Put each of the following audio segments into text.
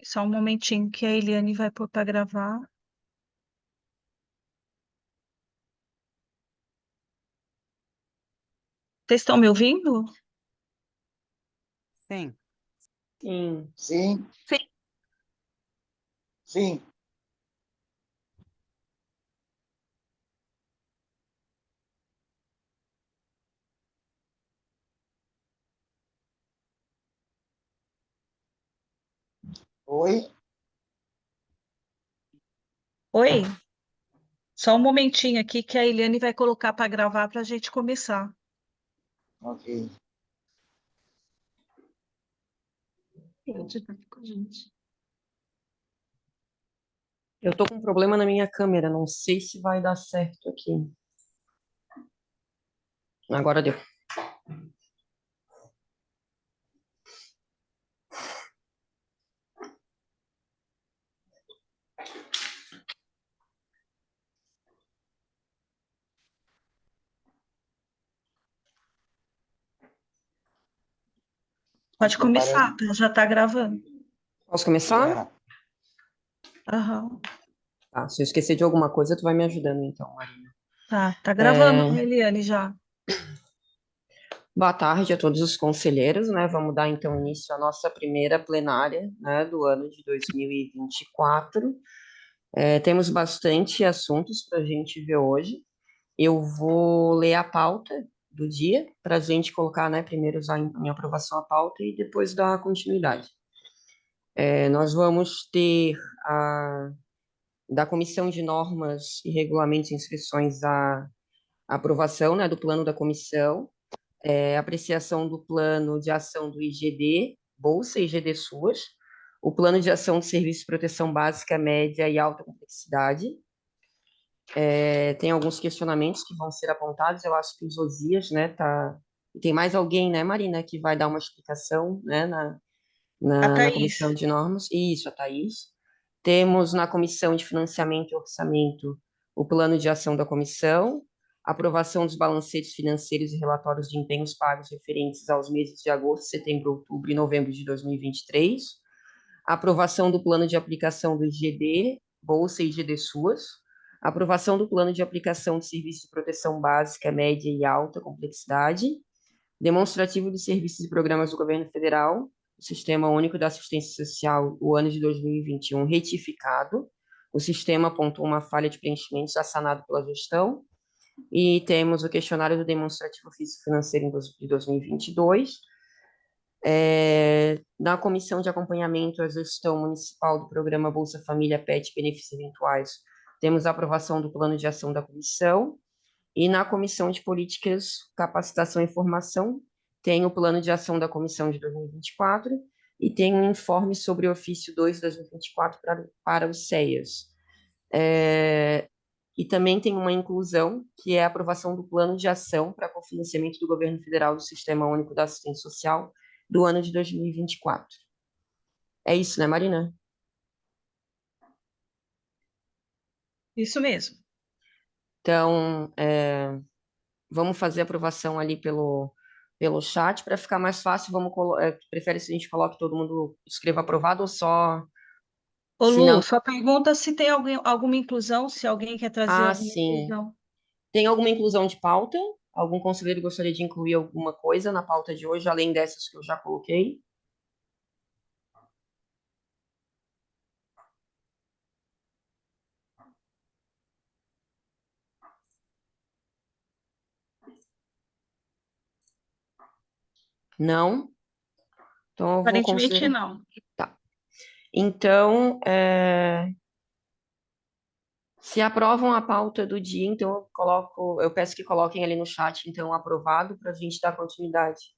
Só um momentinho que a Eliane vai pôr para gravar. Vocês estão me ouvindo? Sim. Sim. Sim, Sim. sim. Oi? Oi? Só um momentinho aqui que a Eliane vai colocar para gravar para a gente começar. Ok. Pode estar com a gente. Eu tô com um problema na minha câmera, não sei se vai dar certo aqui. Agora deu. Pode começar, tá? Já está gravando. Posso começar? Aham. Tá, se eu esquecer de alguma coisa, tu vai me ajudando então, Marina. Tá gravando, Eliane, já. Boa tarde a todos os conselheiros, né? Vamos dar então início à nossa primeira plenária, né, do ano de 2024. Temos bastante assuntos para a gente ver hoje. Eu vou ler a pauta do dia para a gente colocar, né, primeiro usar em aprovação a pauta e depois dar continuidade. Nós vamos ter da Comissão de Normas e Regulamentos e Inscrições a aprovação, né, do plano da comissão, apreciação do plano de ação do IGD, Bolsa e IGD SUAS, o plano de ação de serviço de proteção básica, média e alta complexidade. Tem alguns questionamentos que vão ser apontados, eu acho que o Josias, né, tá... Tem mais alguém, né, Marina, que vai dar uma explicação, né, A na Thaís. Comissão de Normas? Isso, a Thaís. Temos na Comissão de Financiamento e Orçamento o plano de ação da comissão, aprovação dos balancetes financeiros e relatórios de empenhos pagos referentes aos meses de agosto, setembro, outubro e novembro de 2023, aprovação do plano de aplicação do IGD, Bolsa e IGD SUAS, aprovação do plano de aplicação de serviço de proteção básica, média e alta complexidade, demonstrativo de serviços e programas do governo federal, o Sistema Único da Assistência Social, o ano de 2021 retificado, o sistema apontou uma falha de preenchimento já sanado pela gestão, e temos o questionário do demonstrativo físico-financeiro de 2022, na comissão de acompanhamento à gestão municipal do programa Bolsa Família PET Benefícios Eventuais, temos a aprovação do plano de ação da comissão, e na comissão de políticas, capacitação e formação, tem o plano de ação da comissão de 2024 e tem um informe sobre o ofício 2 de 2024 para os CEAs. E também tem uma inclusão, que é a aprovação do plano de ação para cofinanciamento do governo federal do Sistema Único da Assistência Social do ano de 2024. É isso, né, Marina? Isso mesmo. Então, vamos fazer a aprovação ali pelo chat para ficar mais fácil. Prefere se a gente coloque todo mundo escreva aprovado ou só Ô, se não? Lu, só pergunta se tem alguma inclusão, se alguém quer trazer Ah, alguma sim. inclusão. Tem alguma inclusão de pauta? Algum conselheiro gostaria de incluir alguma coisa na pauta de hoje, além dessas que eu já coloquei? Não? Então eu vou Aparentemente, considerar. não. Tá. Então, se aprovam a pauta do dia, então eu peço que coloquem ali no chat, então, aprovado, para a gente dar continuidade.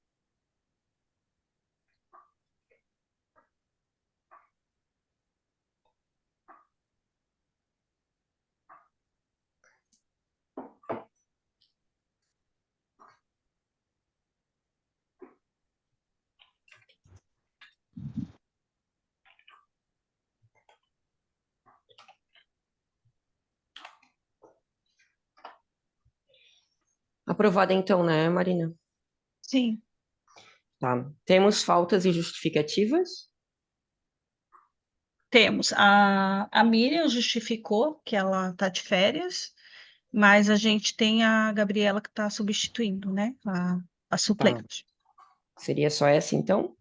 Aprovada então, né, Marina? Sim. Tá. Temos faltas e justificativas? Temos. A Miriam justificou que ela está de férias, mas a gente tem a Gabriela que está substituindo, né? A Tá. suplente. Seria só essa, então?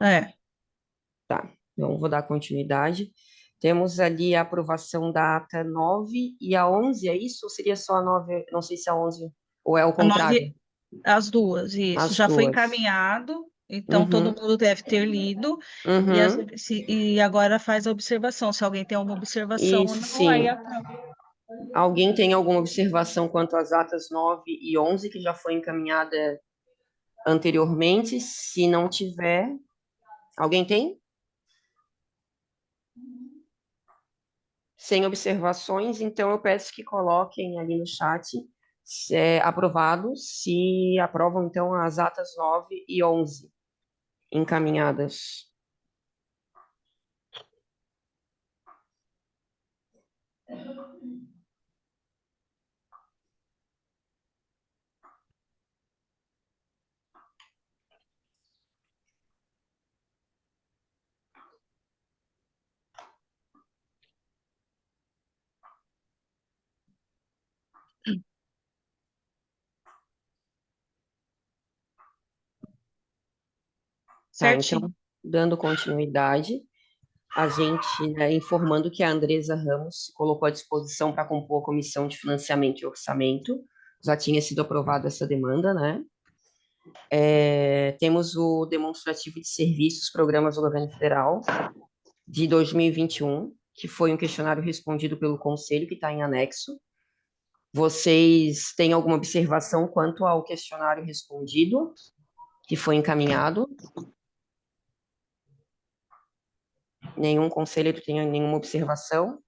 É. Tá. Então, vou dar continuidade. Temos ali a aprovação da ata 9 e a 11, é isso? Ou seria só a 9? Não sei se a 11 ou é o A contrário. 9, as duas, isso. As Já foi duas. encaminhado, então todo Uhum, mundo deve ter lido, uhum. e agora faz a observação. Se alguém tem alguma observação ou Isso, não, aí sim. aprova. Alguém tem alguma observação quanto às atas 9 e 11, que já foi encaminhada anteriormente? Se não tiver, alguém tem? Sem observações, então eu peço que coloquem ali no chat se é aprovado, se aprovam então as atas 9 e 11 encaminhadas. Tá, Certinho. então, dando continuidade, a gente, né, informando que a Andresa Ramos se colocou à disposição para compor a Comissão de Financiamento e Orçamento, já tinha sido aprovada essa demanda, né? Temos o demonstrativo de serviços, programas do governo federal de 2021, que foi um questionário respondido pelo Conselho, que está em anexo. Vocês têm alguma observação quanto ao questionário respondido, que foi encaminhado? Nenhum conselheiro tem nenhuma observação?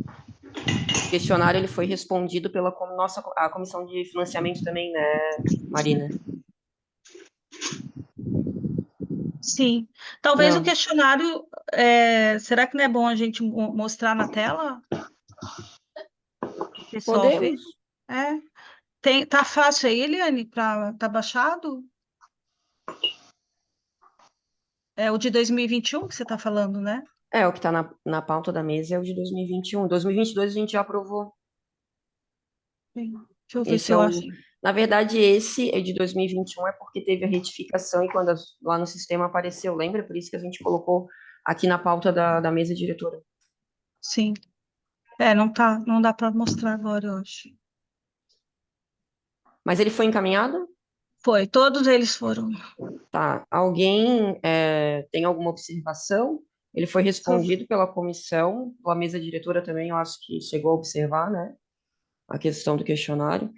O questionário ele foi respondido pela nossa a comissão de financiamento também, né, Marina? Sim. Talvez o Não, questionário, será que não é bom a gente mostrar na tela? O pessoal fez? podemos. É. Tá fácil aí, Eliane, tá baixado? É o de 2021 que você está falando, né? O que está na pauta da mesa é o de 2021. 2022 a gente já aprovou. Sim. Deixa eu ver se Esse é eu o. acho. Na verdade, esse é de 2021 é porque teve a retificação e quando lá no sistema apareceu, lembra? Por isso que a gente colocou aqui na pauta da mesa diretora. Sim. Não dá para mostrar agora, eu acho. Mas ele foi encaminhado? Foi, todos eles foram. Tá. Alguém tem alguma observação? Ele foi respondido pela comissão, pela mesa diretora também, eu acho que chegou a observar, né? A questão do questionário.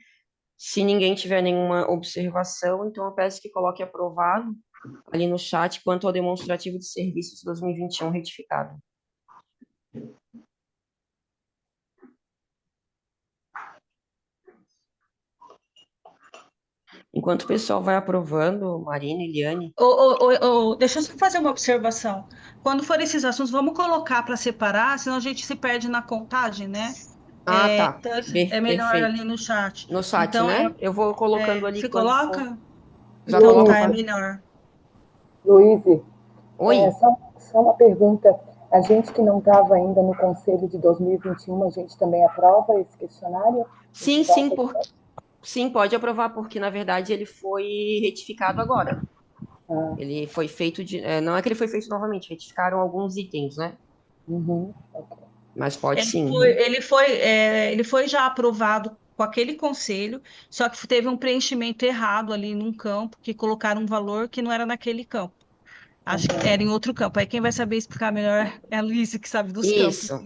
Se ninguém tiver nenhuma observação, então eu peço que coloque aprovado ali no chat quanto ao demonstrativo de serviços 2021 retificado. Enquanto o pessoal vai aprovando, Marina, Eliane. Deixa eu só fazer uma observação. Quando for esses assuntos, vamos colocar para separar, senão a gente se perde na contagem, né? Ah, tá. Então, é melhor Perfeito. ali no chat. No chat, Então, né? Eu vou colocando ali se quando for. coloca? Já Então coloco tá, a é Luiz, parte. melhor. Luiz, Oi? só uma pergunta. A gente que não estava ainda no Conselho de 2021, a gente também aprova esse questionário? A gente Sim, sim, vota? sim, pode aprovar, porque na verdade ele foi retificado agora. Ah, Ele foi feito de. Não é que ele foi feito novamente, retificaram alguns itens, né? uhum, ok. Mas pode Ele sim. foi, Uhum. ele foi, ele foi já aprovado com aquele conselho, só que teve um preenchimento errado ali num campo, que colocaram um valor que não era naquele campo. Acho que era em outro campo. Aí quem vai saber explicar melhor é a Luísa, que sabe dos campos. Isso,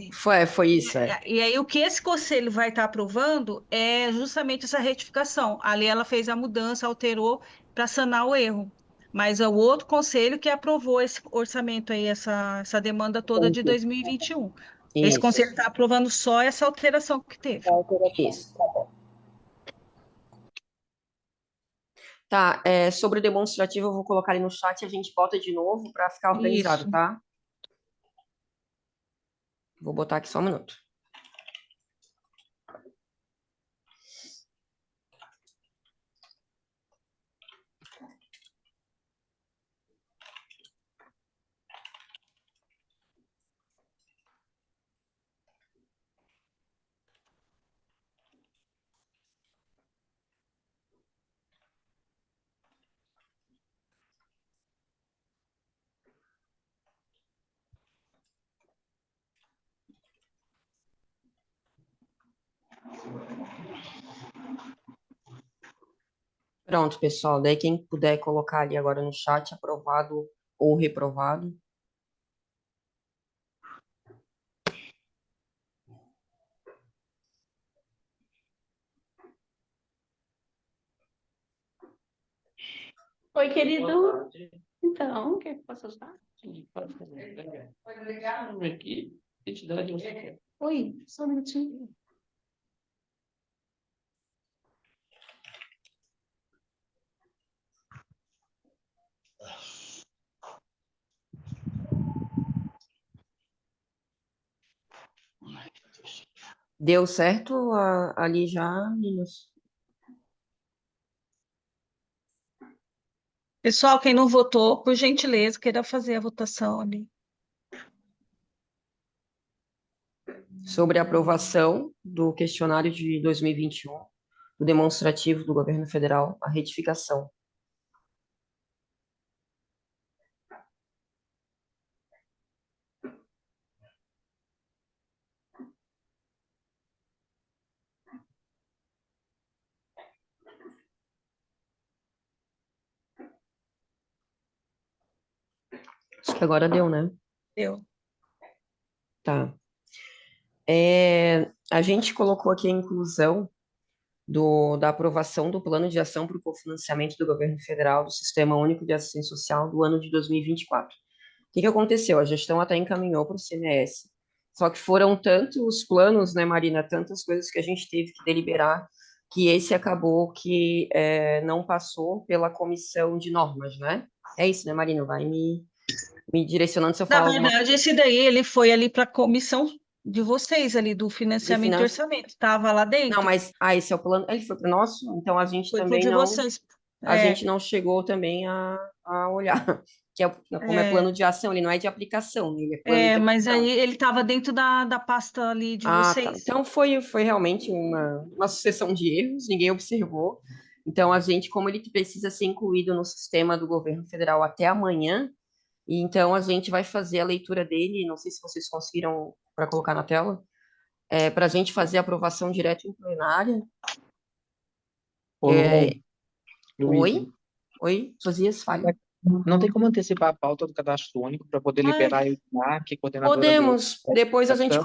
foi isso, é. E aí o que esse conselho vai estar aprovando é justamente essa retificação. Ali ela fez a mudança, alterou para sanar o erro. Mas é o outro conselho que aprovou esse orçamento aí, essa demanda toda de Entendi. 2021. Esse conselho Isso, está aprovando só essa alteração que teve. A alteração. isso. Tá bom. Tá, sobre o demonstrativo, eu vou colocar ali no chat e a gente bota de novo para ficar organizado, Isso. tá? Vou botar aqui só um minuto. Pronto, pessoal. Daí quem puder colocar ali agora no chat, aprovado ou reprovado. Oi, querido. Então, o que é que posso ajudar? Sim, pode fazer. Aqui, identidade você quer. Oi, só um minutinho. Deu certo ali já, meninos? Pessoal, quem não votou, por gentileza, queira fazer a votação ali. Sobre a aprovação do questionário de 2021, do demonstrativo do governo federal, a retificação. Acho que agora deu, né? Deu. Tá. A gente colocou aqui a inclusão da aprovação do Plano de Ação para o Cofinanciamento do Governo Federal do Sistema Único de Assistência Social do ano de 2024. O que aconteceu? A gestão até encaminhou para o CMS, só que foram tantos planos, né, Marina, tantas coisas que a gente teve que deliberar, que esse acabou que não passou pela comissão de normas, né? É isso, né, Marina? Vai me direcionando se eu Na falar alguma verdade, esse daí, ele foi ali para a comissão de vocês ali, do de financiamento e finanças. orçamento. Estava lá Não, dentro? mas esse é o plano. Ele foi para o nosso, então a gente Foi pro também de não. vocês. A gente É, não chegou também a olhar, que como é é, plano de ação, ele não é de aplicação, né? Ele é plano de mas aí ação. ele estava dentro da pasta ali de Ah, tá. vocês. Então foi realmente uma sucessão de erros, ninguém observou. Então, a gente, como ele precisa ser incluído no sistema do governo federal até amanhã, e então a gente vai fazer a leitura dele, não sei se vocês conseguiram para colocar na tela, para a gente fazer a aprovação direto em plenária. Ô, É, Luiz, oi? Oi, Josias, fale. não tem como antecipar a pauta do cadastro único para poder Ah, liberar a Edmar, que é coordenadora podemos. Depois a gente a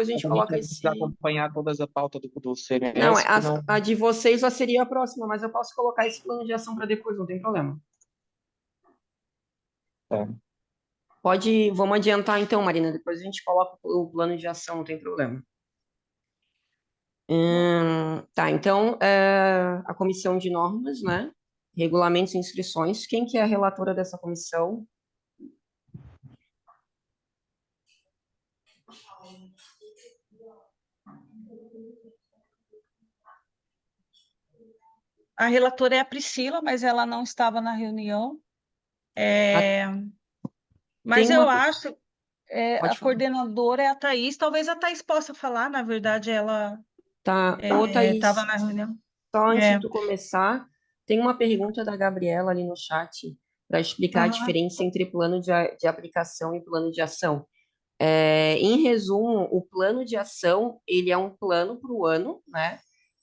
gente coloca precisa esse. acompanhar todas a pauta do Não, CMS, que não. a de vocês já seria a próxima, mas eu posso colocar esse plano de ação para depois, não tem problema. Tá. Vamos adiantar então, Marina, depois a gente coloca o plano de ação, não tem problema. Tá, então, a comissão de normas, né? Regulamentos e inscrições. Quem que é a relatora dessa comissão? A relatora é a Priscila, mas ela não estava na reunião. Ah, É, tem mas eu uma. acho, a Pode falar. coordenadora é a Thaís. Talvez a Thaís possa falar, na verdade, ela Tá, ô estava Thaís, na reunião. só antes de É. tu começar, tem uma pergunta da Gabriela ali no chat para explicar a Aham. diferença entre plano de aplicação e plano de ação. Em resumo, o plano de ação, ele é um plano para o ano, né?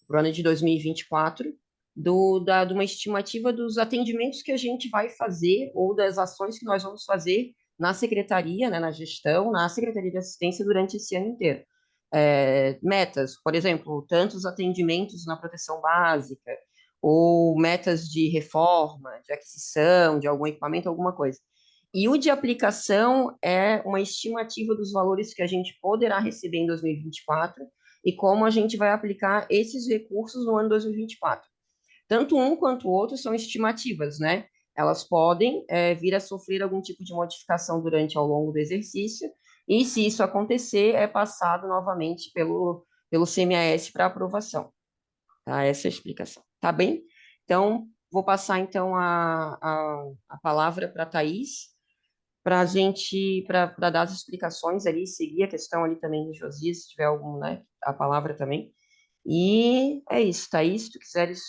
Para o ano de 2024, de uma estimativa dos atendimentos que a gente vai fazer ou das ações que nós vamos fazer na secretaria, né, na gestão, na Secretaria de Assistência durante esse ano inteiro. Metas, por exemplo, tantos atendimentos na proteção básica, ou metas de reforma, de aquisição, de algum equipamento, alguma coisa. E o de aplicação é uma estimativa dos valores que a gente poderá receber em 2024 e como a gente vai aplicar esses recursos no ano 2024. Tanto um quanto o outro são estimativas, né? Elas podem vir a sofrer algum tipo de modificação durante ao longo do exercício, e se isso acontecer, é passado novamente pelo CMAS para aprovação. Tá? Essa é a explicação. Tá bem? Então, vou passar então a palavra para a Thaís, para dar as explicações ali, seguir a questão ali também do Josias, se tiver algum, né, a palavra também. E é isso, Thaís, se tu quiseres.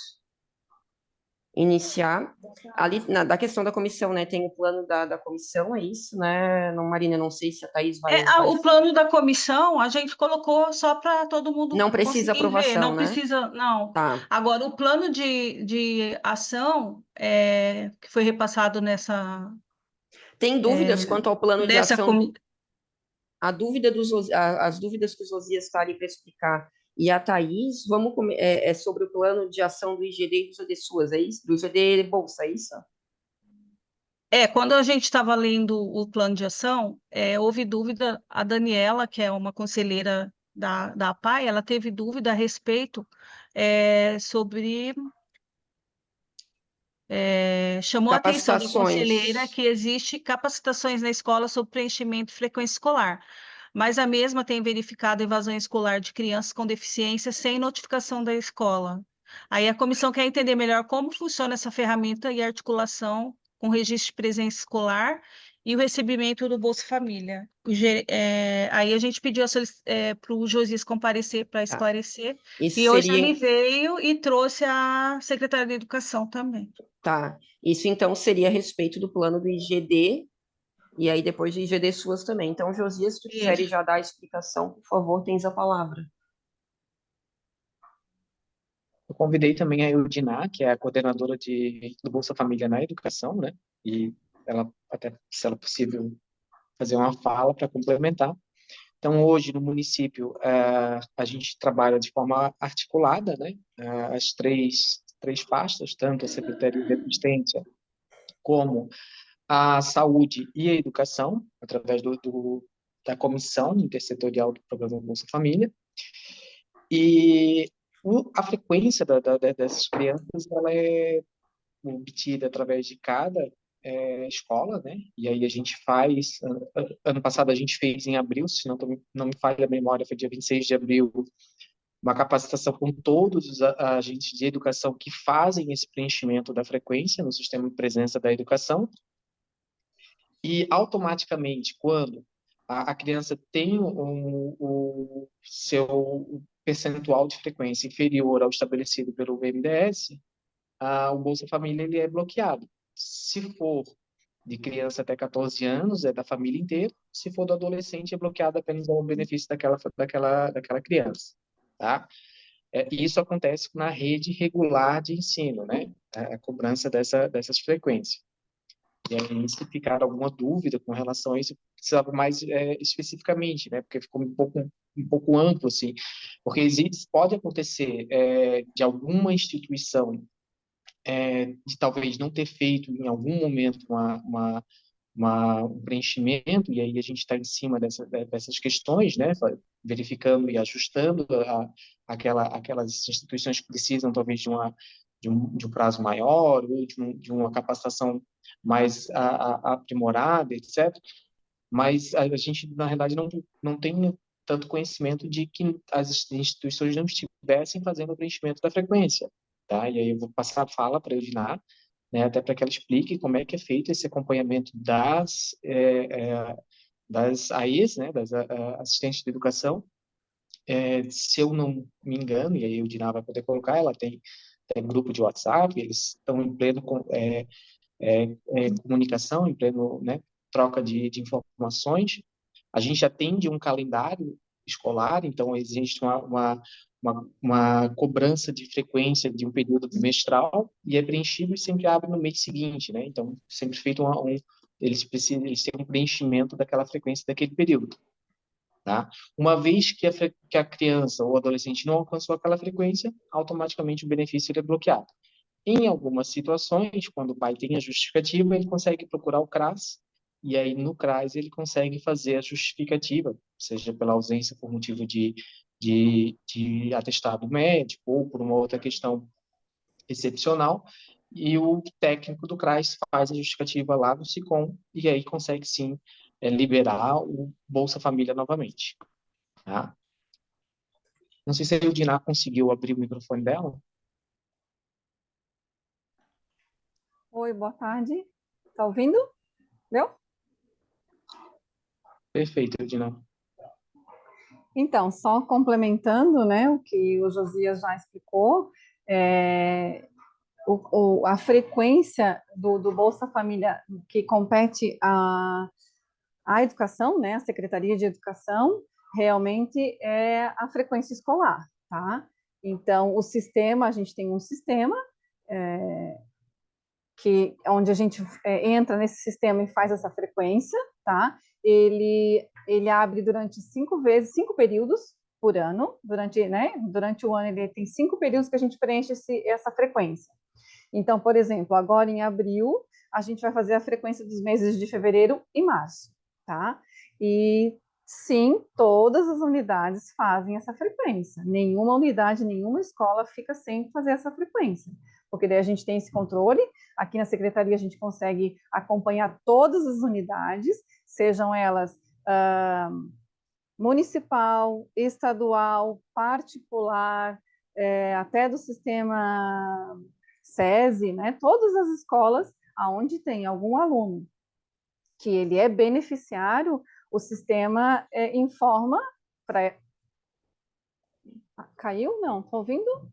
iniciar. Ali, da questão da comissão, né? Tem o plano da comissão, é isso, né? Não, Marina, não sei se a Thaís vai... O plano da comissão a gente colocou só para todo mundo Não precisa conseguir ver, aprovação, não né? precisa, não. Tá. Agora, o plano de ação que foi repassado Tem dúvidas quanto ao plano de nessa ação? comissão. As dúvidas que o Josias está ali para explicar e a Thaís, é sobre o plano de ação do IGD e do IGD Suas, é isso? Do IGD Bolsa, é isso? Quando a gente estava lendo o plano de ação, houve dúvida, a Daniela, que é uma conselheira da APAE, ela teve dúvida a respeito sobre chamou a atenção da conselheira Capacitações. que existe capacitações na escola sobre preenchimento e frequência escolar, mas a mesma tem verificado evasão escolar de crianças com deficiência sem notificação da escola. Aí a comissão quer entender melhor como funciona essa ferramenta e articulação com o registro de presença escolar e o recebimento do Bolsa Família. Aí a gente pediu para o Josias comparecer para Tá. esclarecer, Isso e hoje seria, ele veio e trouxe a secretária de Educação também. tá. Isso então seria a respeito do plano do IGD e aí depois do IGD Suas também. Então, Josias, se tu quiseres Isso. já dar a explicação, por favor, tens a palavra. Eu convidei também a Eudiná, que é a coordenadora do Bolsa Família na Educação, né? E ela, até se ela possível, fazer uma fala para complementar. Então, hoje, no município, a gente trabalha de forma articulada, né? As três pastas, tanto a Secretaria de Assistência como a Saúde e a Educação, através da Comissão Intersetorial do Programa Bolsa Família. E a frequência dessas crianças ela é obtida através de cada escola, né? E aí a gente faz, ano passado a gente fez em abril, se não me falha a memória, foi dia 26 de abril, uma capacitação com todos os agentes de educação que fazem esse preenchimento da frequência no sistema de presença da educação. E automaticamente, quando a criança tem o seu percentual de frequência inferior ao estabelecido pelo BNDES, o Bolsa Família ele é bloqueado. Se for de criança até 14 anos, é da família inteira. Se for do adolescente, é bloqueado apenas ao benefício daquela criança. Tá? E isso acontece na rede regular de ensino, né? A cobrança dessas frequências. E aí, se ficar alguma dúvida com relação a isso, precisava mais especificamente, né? Porque ficou um pouco amplo, assim. Porque pode acontecer de alguma instituição de talvez não ter feito em algum momento um preenchimento, e aí a gente está em cima dessas questões, né? Verificando e ajustando aquelas instituições que precisam talvez de um prazo maior, ou de uma capacitação mais aprimorada, etc. Mas a gente, na realidade, não tem tanto conhecimento de que as instituições não estivessem fazendo o preenchimento da frequência. Tá? E aí eu vou passar a fala para a Eudiná, né, até para que ela explique como é que é feito esse acompanhamento das AEs, né, das assistentes de educação. Se eu não me engano, e aí a Eudiná vai poder colocar, ela tem grupo de WhatsApp, eles estão em pleno comunicação, em pleno, né, troca de informações. A gente atende um calendário escolar, então existe uma cobrança de frequência de um período bimestral e é preenchido e sempre abre no mês seguinte, né? Então, sempre feito eles têm um preenchimento daquela frequência daquele período, tá? Uma vez que a criança ou adolescente não alcançou aquela frequência, automaticamente o benefício é bloqueado. Em algumas situações, quando o pai tem a justificativa, ele consegue procurar o CRAS, e aí no CRAS ele consegue fazer a justificativa, seja pela ausência por motivo de atestado médico ou por uma outra questão excepcional, e o técnico do CRAS faz a justificativa lá no SICOM, e aí consegue sim liberar o Bolsa Família novamente. Tá? Não sei se a Eudiná conseguiu abrir o microfone dela. Oi, boa tarde. Tá ouvindo? Meu? Perfeito, Eudiná. Então, só complementando, né, o que o Josias já explicou, a frequência do Bolsa Família que compete à educação, né, a Secretaria de Educação, realmente é a frequência escolar, tá? Então, o sistema, a gente tem um sistema onde a gente entra nesse sistema e faz essa frequência, tá? Ele abre durante 5 períodos por ano, durante o ano ele tem 5 períodos que a gente preenche essa frequência. Então, por exemplo, agora em abril, a gente vai fazer a frequência dos meses de fevereiro e março, tá? E sim, todas as unidades fazem essa frequência. Nenhuma unidade, nenhuma escola fica sem fazer essa frequência, porque daí a gente tem esse controle. Aqui na secretaria a gente consegue acompanhar todas as unidades, sejam elas municipal, estadual, particular, até do sistema SESI, né? Todas as escolas onde tem algum aluno que ele é beneficiário, o sistema informa para... Caiu? Não, estão ouvindo?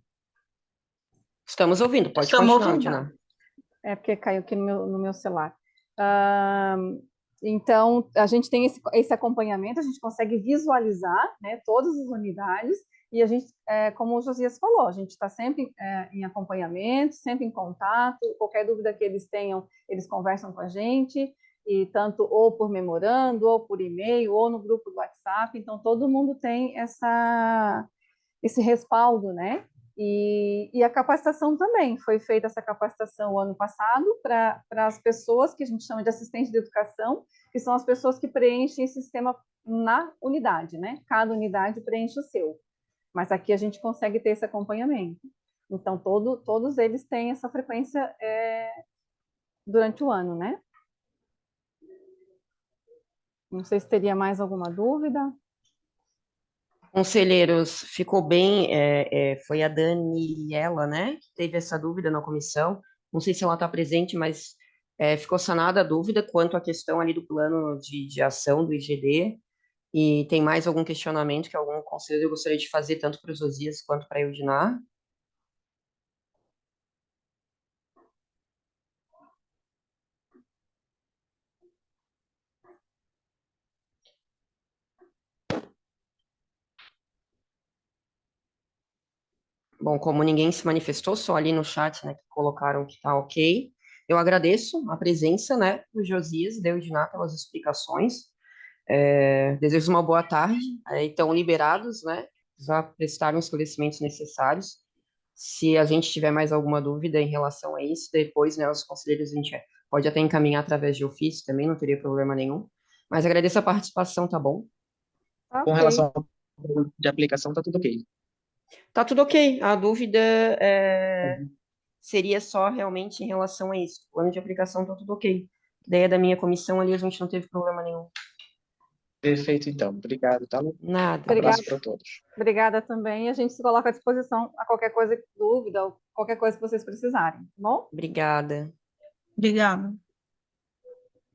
Estamos ouvindo, pode Estamos continuar, ouvindo. Diná. É porque caiu aqui no meu celular. Então, a gente tem esse acompanhamento, a gente consegue visualizar, né, todas as unidades, e a gente, como o Josias falou, a gente está sempre em acompanhamento, sempre em contato, qualquer dúvida que eles tenham, eles conversam com a gente, e tanto ou por memorando, ou por e-mail, ou no grupo do WhatsApp, então todo mundo tem esse respaldo, né? E a capacitação também, foi feita essa capacitação o ano passado para as pessoas que a gente chama de assistente de educação, que são as pessoas que preenchem esse sistema na unidade, né? Cada unidade preenche o seu. Mas aqui a gente consegue ter esse acompanhamento. Então, todos eles têm essa frequência durante o ano, né? Não sei se teria mais alguma dúvida. Conselheiros, ficou bem, foi a Daniela, né, que teve essa dúvida na comissão. Não sei se ela está presente, mas ficou sanada a dúvida quanto à questão ali do plano de ação do IGD. E tem mais algum questionamento que algum conselheiro gostaria de fazer, tanto para o Josias quanto para a Eudinar? Bom, como ninguém se manifestou, só ali no chat, né, que colocaram que tá ok, eu agradeço a presença, né, do Josias e da Eudinar pelas explicações. Desejo uma boa tarde. Estão liberados, né, já prestaram os esclarecimentos necessários. Se a gente tiver mais alguma dúvida em relação a isso, depois, né, os conselheiros a gente pode até encaminhar através de ofício também, não teria problema nenhum. Mas agradeço a participação, tá bom? Com Ok. relação ao de aplicação, tá tudo ok. Tá tudo ok. A dúvida seria só realmente em relação a isso. O plano de aplicação tá tudo ok. Ideia da minha comissão ali, a gente não teve problema nenhum. Perfeito, então. Obrigado, tá? Um Nada. abraço para todos. Obrigada também. A gente se coloca à disposição a qualquer coisa, dúvida, ou qualquer coisa que vocês precisarem, tá bom? Obrigada. Obrigada.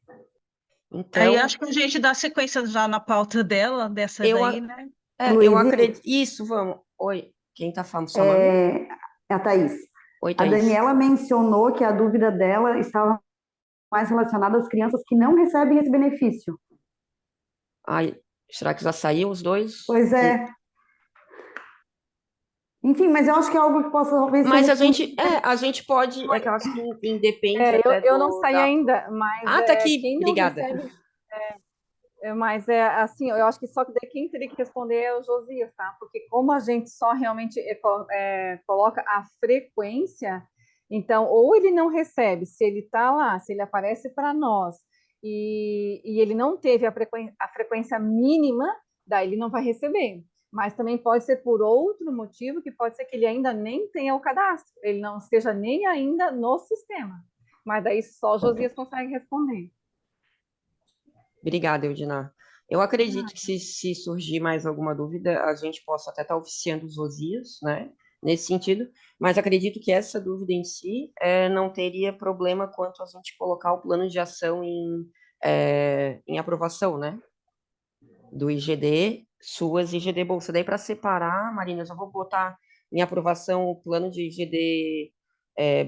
Aí Então, acho que a gente dá sequência já na pauta dela, dessa eu, daí, né? eu acredito. Isso, vamos. Oi, quem tá falando? Só nome? É a Thaís. Oi, A Thaís. Daniela mencionou que a dúvida dela estava mais relacionada às crianças que não recebem esse benefício. Ai, será que já saiu os dois? Pois é. Enfim, mas eu acho que é algo que possa talvez Mas ser a gente pode, que eu acho que independe até Eu não saí ainda, mas tá aqui, quem não obrigada. recebe... Mas assim, eu acho que só que daí quem teria que responder é o Josias, tá? Porque como a gente só realmente coloca a frequência, então, ou ele não recebe, se ele está lá, se ele aparece para nós e ele não teve a frequência mínima, daí ele não vai receber. Mas também pode ser por outro motivo, que pode ser que ele ainda nem tenha o cadastro, ele não esteja nem ainda no sistema. Mas daí só o Josias consegue responder. Obrigada, Eudinar. Eu acredito que se surgir mais alguma dúvida, a gente possa até estar oficiando os Josias, né? Nesse sentido, mas acredito que essa dúvida em si não teria problema quanto a gente colocar o plano de ação em aprovação, né? Do IGD, suas IGD Bolsa. Daí, para separar, Marina, eu já vou botar em aprovação o plano de IGD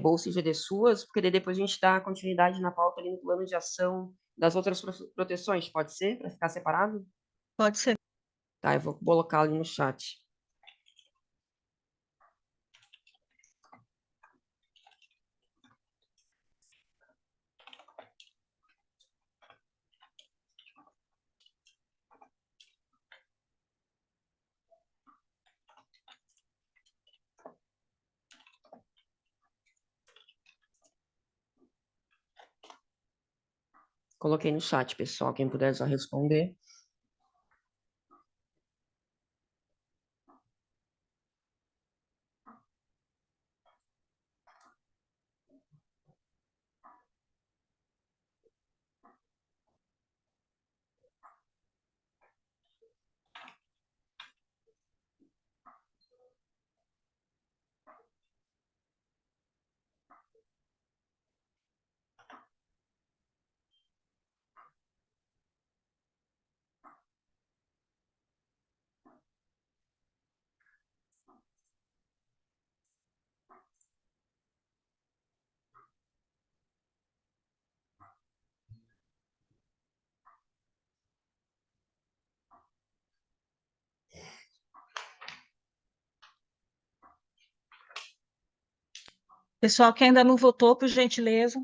Bolsa IGD Suas, porque daí depois a gente dá continuidade na pauta ali no plano de ação das outras proteções, pode ser? Para ficar separado? Pode ser. Tá, eu vou colocar ali no chat. Coloquei no chat, pessoal, quem puder já responder. Pessoal que ainda não votou, por gentileza.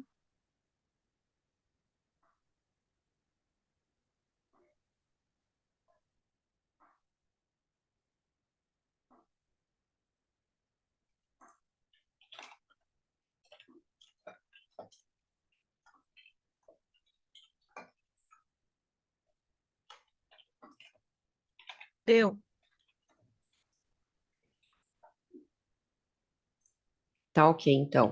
Deu. Tá, ok, então.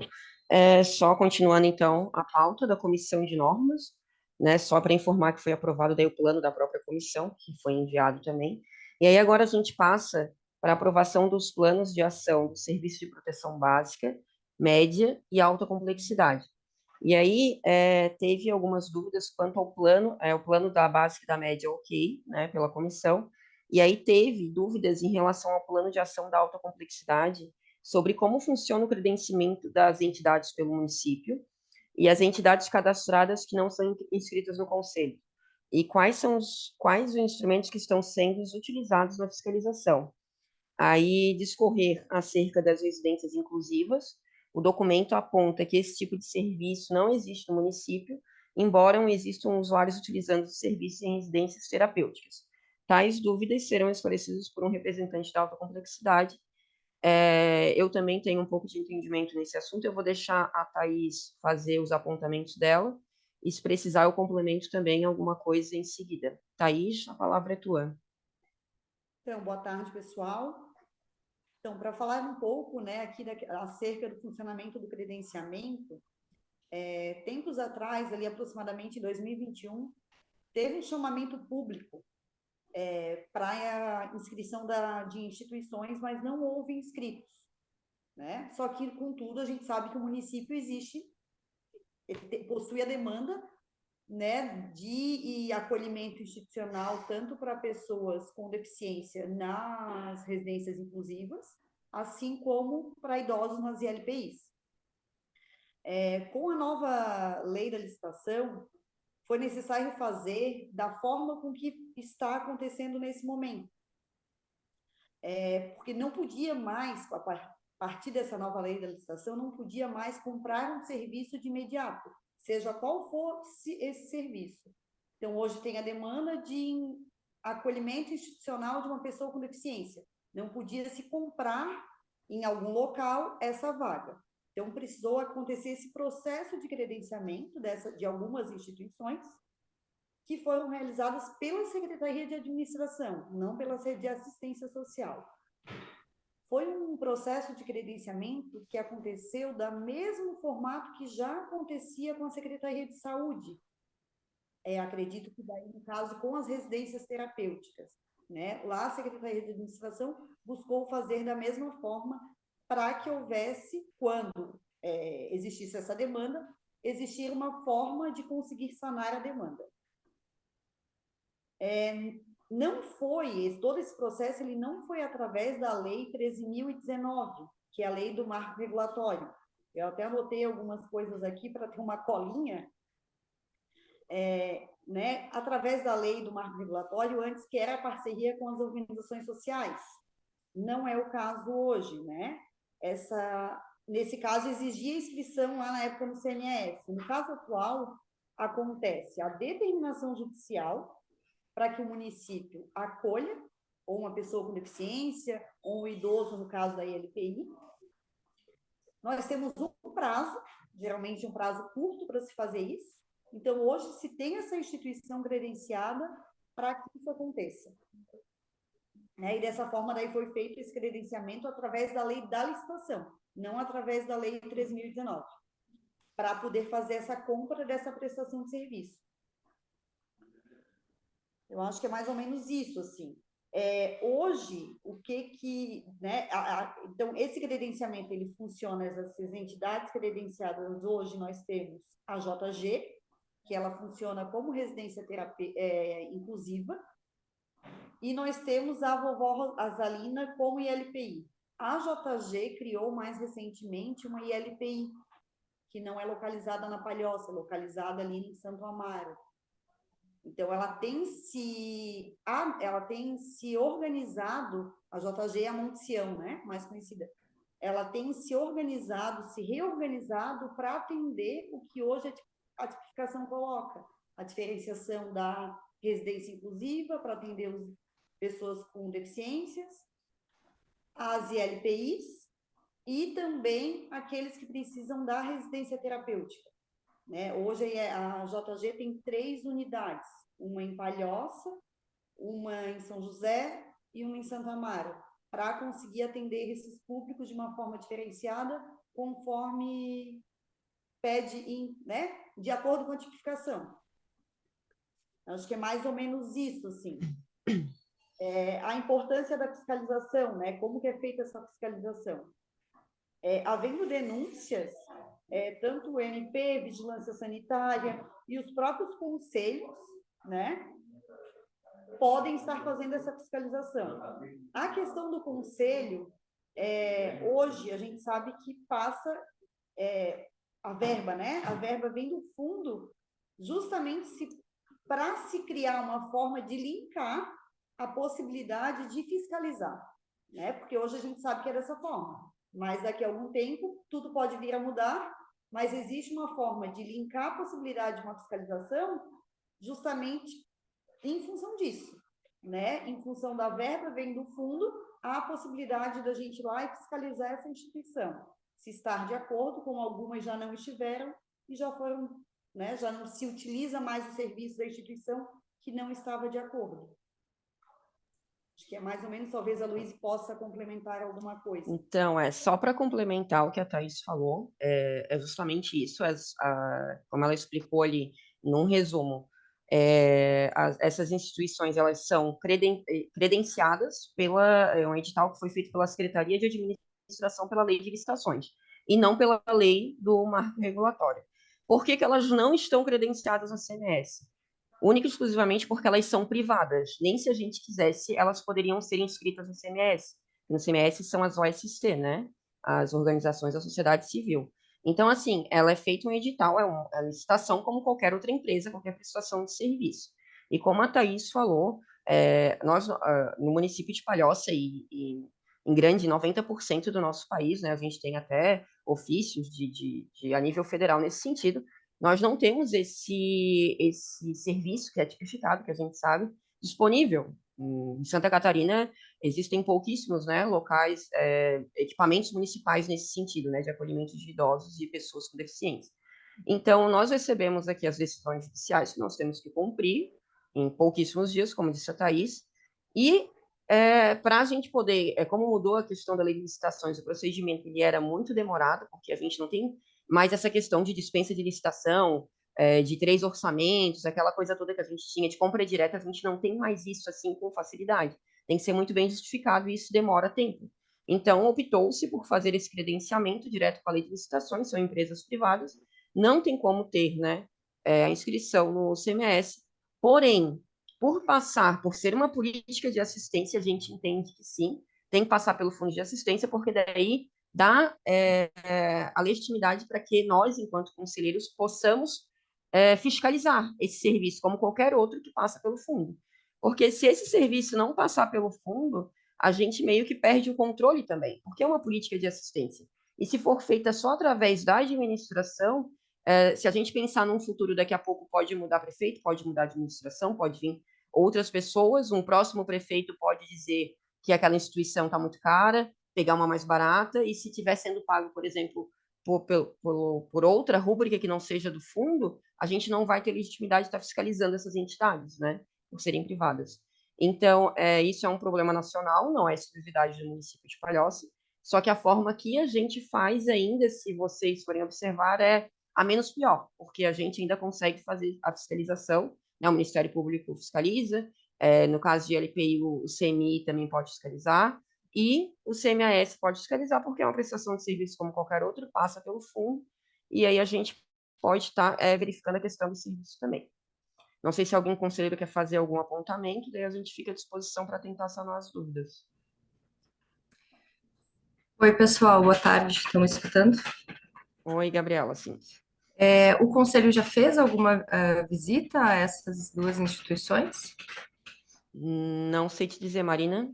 Só continuando, então, a pauta da comissão de normas, né? Só para informar que foi aprovado daí o plano da própria comissão, que foi enviado também. E aí agora a gente passa para a aprovação dos planos de ação do Serviço de Proteção Básica, média e alta complexidade. E aí teve algumas dúvidas quanto ao plano, o plano da básica e da média, ok, né, pela comissão. E aí teve dúvidas em relação ao plano de ação da alta complexidade, sobre como funciona o credenciamento das entidades pelo município e as entidades cadastradas que não são inscritas no conselho. E quais os instrumentos que estão sendo utilizados na fiscalização. Aí, discorrer acerca das residências inclusivas, o documento aponta que esse tipo de serviço não existe no município, embora existam usuários utilizando os serviços em residências terapêuticas. Tais dúvidas serão esclarecidas por um representante da alta complexidade. Eu também tenho um pouco de entendimento nesse assunto, eu vou deixar a Thaís fazer os apontamentos dela, e se precisar eu complemento também alguma coisa em seguida. Thaís, a palavra é tua. Então, boa tarde, pessoal. Então, para falar um pouco, né, aqui acerca do funcionamento do credenciamento, tempos atrás, ali aproximadamente em 2021, teve um chamamento público para a inscrição de instituições, mas não houve inscritos, né? Só que, contudo, a gente sabe que o município possui a demanda, né, de acolhimento institucional, tanto para pessoas com deficiência nas residências inclusivas, assim como para idosos nas ILPIs. Com a nova lei da licitação, foi necessário fazer da forma com que está acontecendo nesse momento. Porque não podia mais, a partir dessa nova lei da licitação, não podia mais comprar um serviço de imediato, seja qual for esse serviço. Então, hoje tem a demanda de acolhimento institucional de uma pessoa com deficiência. Não podia se comprar em algum local essa vaga. Então, precisou acontecer esse processo de credenciamento de algumas instituições que foram realizadas pela Secretaria de Administração, não pela Sede de Assistência Social. Foi um processo de credenciamento que aconteceu do mesmo formato que já acontecia com a Secretaria de Saúde. Acredito que daí, no caso, com as residências terapêuticas, né? Lá a Secretaria de Administração buscou fazer da mesma forma para que houvesse, quando existisse essa demanda, existir uma forma de conseguir sanar a demanda. Não foi, todo esse processo ele não foi através da Lei 13.019, que é a lei do marco regulatório, Eu até anotei algumas coisas aqui para ter uma colinha, né, através da lei do marco regulatório, antes que era a parceria com as organizações sociais. Não é o caso hoje, né? Nesse caso, exigia inscrição lá na época no CMS. No caso atual, acontece a determinação judicial para que o município acolha ou uma pessoa com deficiência, ou um idoso, no caso da ILPI. Nós temos um prazo, geralmente um prazo curto para se fazer isso. Então, hoje se tem essa instituição credenciada para que isso aconteça. E dessa forma, daí foi feito esse credenciamento através da lei da licitação, não através da lei 3.019, para poder fazer essa compra dessa prestação de serviço. Eu acho que é mais ou menos isso, assim. Hoje, né, então, esse credenciamento, ele funciona, essas entidades credenciadas, hoje nós temos a JG, que ela funciona como residência inclusiva, e nós temos a Vovó Azalina como ILPI. A JG criou mais recentemente uma ILPI, que não é localizada na Palhoça, é localizada ali em Santo Amaro. Então, ela tem se organizado, a JG é a Monte Sião, né, mais conhecida. Ela tem se organizado, se reorganizado para atender o que hoje a tipificação coloca, a diferenciação da residência inclusiva para atender as pessoas com deficiências, as ILPIs e também aqueles que precisam da residência terapêutica. Né? Hoje a JG tem 3 unidades, uma em Palhoça, uma em São José e uma em Santo Amaro, para conseguir atender esses públicos de uma forma diferenciada, conforme pede, né? De acordo com a tipificação. Acho que é mais ou menos isso, assim. A importância da fiscalização, né? Como que é feita essa fiscalização? Havendo denúncias, tanto o MP, Vigilância Sanitária e os próprios conselhos, né, podem estar fazendo essa fiscalização. A questão do conselho, hoje a gente sabe que passa a verba, né? A verba vem do fundo justamente para se criar uma forma de linkar a possibilidade de fiscalizar, né? Porque hoje a gente sabe que é dessa forma. Mas daqui a algum tempo, tudo pode vir a mudar, mas existe uma forma de linkar a possibilidade de uma fiscalização justamente em função disso, né? Em função da verba, vem do fundo, há a possibilidade da gente ir lá e fiscalizar essa instituição, se estar de acordo, como algumas já não estiveram e já foram, né? Já não se utiliza mais o serviço da instituição que não estava de acordo. Acho que é mais ou menos, talvez a Luísa possa complementar alguma coisa. Então, só para complementar o que a Thaís falou, é justamente isso, como ela explicou ali, num resumo, essas instituições, elas são credenciadas um edital que foi feito pela Secretaria de Administração pela Lei de Licitações, e não pela Lei do Marco Regulatório. Por que elas não estão credenciadas na CMS? Única e exclusivamente porque elas são privadas. Nem se a gente quisesse, elas poderiam ser inscritas no CMS. No CMS são as OSC, né? As organizações da sociedade civil. Então, assim, ela é feita um edital, é uma licitação como qualquer outra empresa, qualquer prestação de serviço. E como a Thaís falou, nós, no município de Palhoça e em grande 90% do nosso país, né, a gente tem até ofícios a nível federal nesse sentido, nós não temos esse serviço que é tipificado, que a gente sabe, disponível. Em Santa Catarina, existem pouquíssimos, né, locais, equipamentos municipais nesse sentido, né, de acolhimento de idosos e pessoas com deficiência. Então, nós recebemos aqui as decisões judiciais que nós temos que cumprir em pouquíssimos dias, como disse a Thaís, e para a gente poder, como mudou a questão da lei de licitações, o procedimento ele era muito demorado, porque a gente não tem mais essa questão de dispensa de licitação, de 3 orçamentos, aquela coisa toda que a gente tinha de compra direta, a gente não tem mais isso assim com facilidade. Tem que ser muito bem justificado e isso demora tempo. Então, optou-se por fazer esse credenciamento direto com a lei de licitações, são empresas privadas, não tem como ter, né, a inscrição no CMS, porém, por ser uma política de assistência, a gente entende que sim, tem que passar pelo fundo de assistência, porque daí dá a legitimidade para que nós, enquanto conselheiros, possamos fiscalizar esse serviço, como qualquer outro que passa pelo fundo. Porque se esse serviço não passar pelo fundo, a gente meio que perde o controle também, porque é uma política de assistência. E se for feita só através da administração, se a gente pensar num futuro, daqui a pouco pode mudar prefeito, pode mudar administração, pode vir outras pessoas, um próximo prefeito pode dizer que aquela instituição está muito cara, pegar uma mais barata, e se estiver sendo pago, por exemplo, por outra rúbrica que não seja do fundo, a gente não vai ter legitimidade de estar fiscalizando essas entidades, né, por serem privadas. Então, isso é um problema nacional, não é exclusividade do município de Palhoça, só que a forma que a gente faz ainda, se vocês forem observar, é a menos pior, porque a gente ainda consegue fazer a fiscalização, né, o Ministério Público fiscaliza, no caso de LPI, o CMI também pode fiscalizar, e o CMAS pode fiscalizar, porque é uma prestação de serviço como qualquer outro, passa pelo fundo, e aí a gente pode estar verificando a questão do serviço também. Não sei se algum conselheiro quer fazer algum apontamento, daí a gente fica à disposição para tentar sanar as dúvidas. Oi, pessoal, boa tarde. Estão me escutando? Oi, Gabriela, sim. O Conselho já fez alguma visita a essas duas instituições? Não sei te dizer, Marina.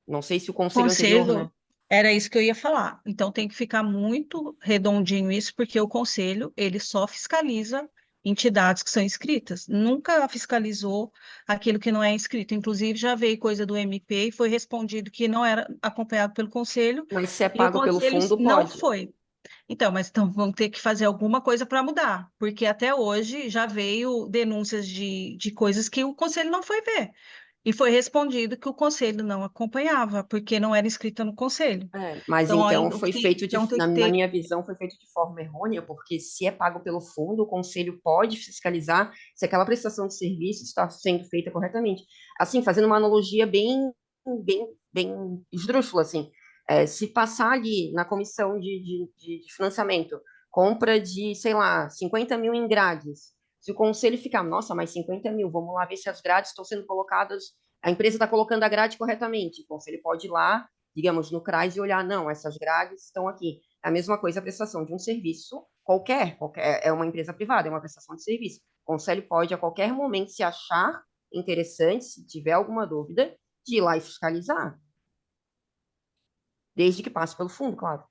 Não sei se o conselho anterior, né? Era isso que eu ia falar. Então tem que ficar muito redondinho isso, porque o conselho, ele só fiscaliza entidades que são inscritas. Nunca fiscalizou aquilo que não é inscrito. Inclusive, já veio coisa do MP e foi respondido que não era acompanhado pelo conselho, Mas se é e o pago pelo conselho fundo, não pode. foi. Então, mas então vamos ter que fazer alguma coisa para mudar, porque até hoje já veio denúncias de coisas que o conselho não foi ver. E foi respondido que o conselho não acompanhava, porque não era inscrita no conselho. Mas Então, então foi feito tem na que ter. minha visão, foi feito de forma errônea, porque se é pago pelo fundo, o conselho pode fiscalizar se aquela prestação de serviço está sendo feita corretamente. Assim, fazendo uma analogia bem esdrúxula, assim, se passar ali na comissão de financiamento, compra de, sei lá, 50 mil em grades, se o conselho ficar, nossa, mais 50 mil, vamos lá ver se as grades estão sendo colocadas, a empresa está colocando a grade corretamente, o conselho pode ir lá, digamos, no CRAS e olhar, não, essas grades estão aqui. É a mesma coisa a prestação de um serviço qualquer, é uma empresa privada, é uma prestação de serviço. O conselho pode, a qualquer momento, se achar interessante, se tiver alguma dúvida, de ir lá e fiscalizar. Desde que passe pelo fundo, claro.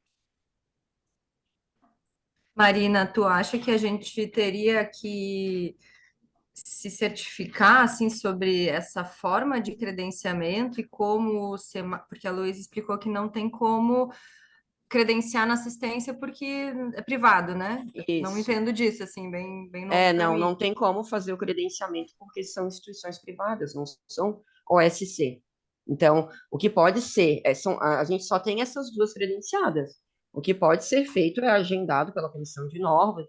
Marina, tu acha que a gente teria que se certificar assim sobre essa forma de credenciamento e como ser, porque a Luísa explicou que não tem como credenciar na assistência porque é privado, né? Não Isso. entendo disso, assim, bem novo pra mim. Não tem como fazer o credenciamento porque são instituições privadas, não são OSC. Então, o que pode ser, a gente só tem essas duas credenciadas. O que pode ser feito é agendado pela comissão de normas,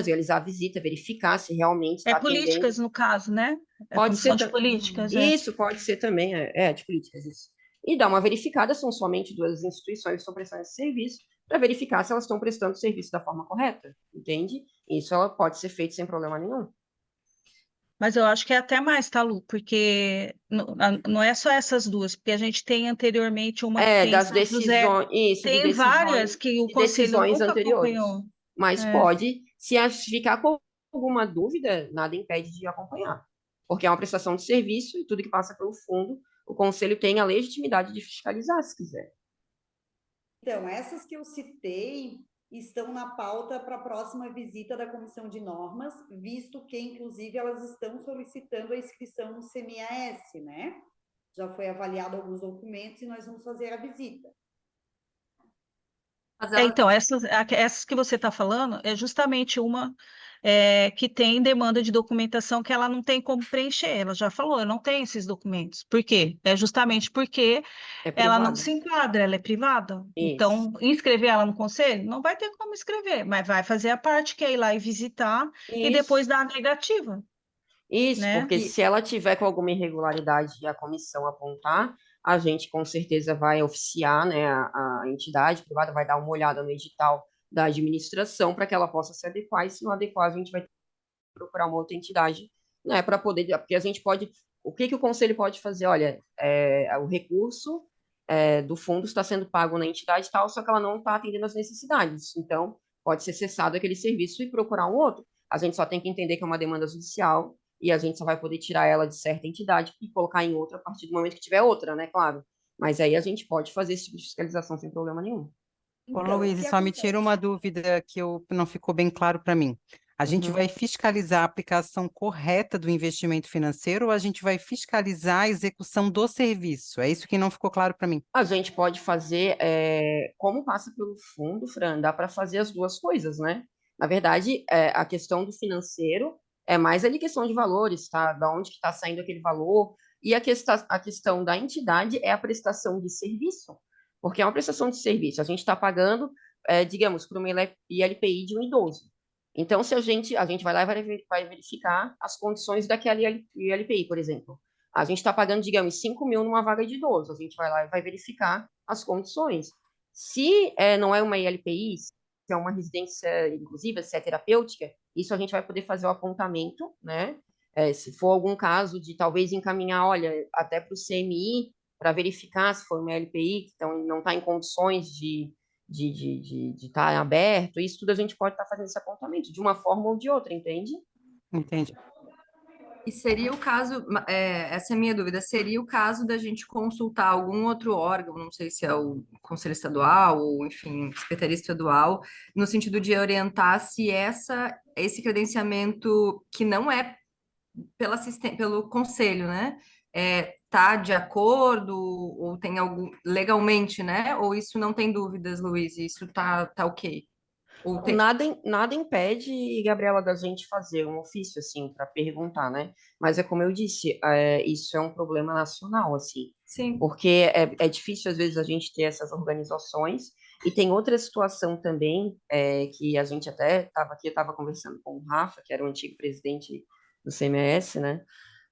realizar a visita, verificar se realmente está atendendo. Políticas, no caso, né? Pode ser de políticas. Isso, pode ser também, de políticas, isso. E dar uma verificada, são somente duas instituições que estão prestando esse serviço, para verificar se elas estão prestando o serviço da forma correta, entende? Isso ela pode ser feito sem problema nenhum. Mas eu acho que é até mais, tá, Lu? Porque não é só essas duas, porque a gente tem anteriormente uma que tem em Das São José. decisões, isso, Tem várias que o de conselho decisões nunca anteriores. acompanhou. Mas pode, se ficar com alguma dúvida, nada impede de acompanhar. Porque é uma prestação de serviço e tudo que passa pelo fundo, o conselho tem a legitimidade de fiscalizar, se quiser. Então, essas que eu citei estão na pauta para a próxima visita da Comissão de Normas, visto que, inclusive, elas estão solicitando a inscrição no CMAS, né? Já foi avaliado alguns documentos e nós vamos fazer a visita. Então, essas que você está falando é justamente uma que tem demanda de documentação que ela não tem como preencher. Ela já falou, eu não tenho esses documentos. Por quê? É justamente porque ela não se enquadra, ela é privada. Isso. Então, inscrever ela no conselho, não vai ter como escrever, mas vai fazer a parte que é ir lá e visitar e depois dar a negativa. Isso, né? porque se ela tiver com alguma irregularidade e a comissão apontar, a gente com certeza vai oficiar, né, a entidade privada vai dar uma olhada no edital da administração para que ela possa se adequar, e se não adequar, a gente vai procurar uma outra entidade, né, para poder, porque a gente pode, o que o conselho pode fazer? Olha, o recurso do fundo está sendo pago na entidade tal, só que ela não está atendendo às necessidades. Então, pode ser cessado aquele serviço e procurar um outro. A gente só tem que entender que é uma demanda judicial e a gente só vai poder tirar ela de certa entidade e colocar em outra a partir do momento que tiver outra, né? Claro. Mas aí a gente pode fazer esse tipo de fiscalização sem problema nenhum. Ô, Então, o Luiz, que só me tira acontece? uma dúvida que não ficou bem claro para mim. A gente Uhum. vai fiscalizar a aplicação correta do investimento financeiro ou a gente vai fiscalizar a execução do serviço? É isso que não ficou claro para mim. A gente pode fazer, como passa pelo fundo, Fran, dá para fazer as duas coisas, né? Na verdade, a questão do financeiro é mais ali questão de valores, tá? Da onde que está saindo aquele valor. E a questão da entidade é a prestação de serviço, porque é uma prestação de serviço. A gente está pagando, digamos, por uma ILPI de um idoso. Então, se a gente vai lá e vai verificar as condições daquela ILPI, por exemplo. A gente está pagando, digamos, 5 mil numa vaga de idoso. A gente vai lá e vai verificar as condições. Se não é uma ILPI, se é uma residência inclusiva, se é terapêutica, isso a gente vai poder fazer o apontamento, né? Se for algum caso de talvez encaminhar, olha, até para o CMI, para verificar se for uma ILPI, que não está em condições de estar aberto, isso tudo a gente pode estar fazendo esse apontamento, de uma forma ou de outra, entende? Entendi. E seria o caso, essa é a minha dúvida, seria o caso da gente consultar algum outro órgão, não sei se é o Conselho Estadual ou, enfim, Secretaria Estadual, no sentido de orientar se esse credenciamento, que não é pelo Conselho, né, tá de acordo ou tem algum, legalmente, né, ou isso não tem dúvidas, Luiz, isso tá ok? Ou tem... Nada impede, Gabriela, da gente fazer um ofício, assim, para perguntar, né? Mas é como eu disse, isso é um problema nacional, assim, Sim. porque é difícil, às vezes, a gente ter essas organizações, e tem outra situação também, que a gente até estava aqui, eu estava conversando com o Rafa, que era o antigo presidente do CMS, né?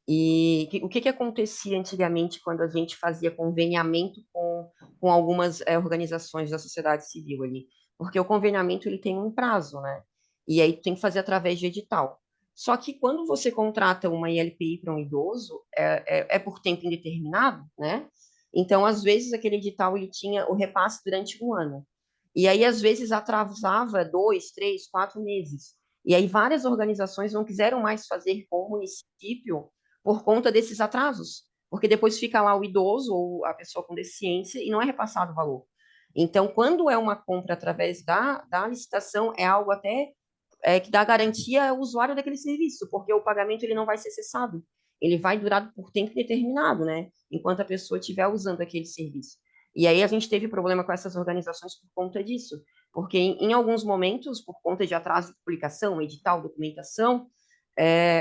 E o que acontecia antigamente quando a gente fazia conveniamento com algumas organizações da sociedade civil ali? Porque o conveniamento ele tem um prazo, né? E aí tem que fazer através de edital. Só que quando você contrata uma ILPI para um idoso, é por tempo indeterminado, né? Então, às vezes, aquele edital ele tinha o repasse durante um ano. E aí, às vezes, atrasava 2, 3, 4 meses. E aí, várias organizações não quiseram mais fazer com o município por conta desses atrasos, porque depois fica lá o idoso ou a pessoa com deficiência e não é repassado o valor. Então, quando é uma compra através da licitação, é algo até que dá garantia ao usuário daquele serviço, porque o pagamento ele não vai ser cessado, ele vai durar por tempo determinado, né? Enquanto a pessoa estiver usando aquele serviço. E aí a gente teve problema com essas organizações por conta disso, porque em alguns momentos, por conta de atraso de publicação, edital, documentação,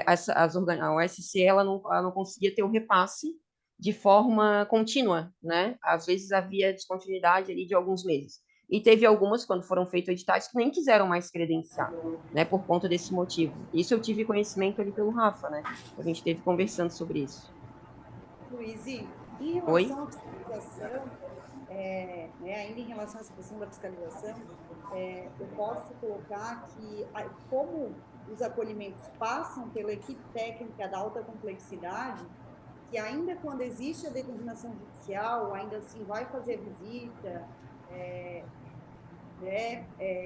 a OSC ela não conseguia ter o repasse de forma contínua, né? Às vezes havia descontinuidade ali de alguns meses. E teve algumas, quando foram feitos editais, que nem quiseram mais credenciar, né? Por conta desse motivo. Isso eu tive conhecimento ali pelo Rafa, né? A gente esteve conversando sobre isso. Luiz, em relação à fiscalização, ainda em relação à questão da fiscalização, eu posso colocar que, como os acolhimentos passam pela equipe técnica da alta complexidade, que ainda quando existe a determinação judicial, ainda assim vai fazer visita,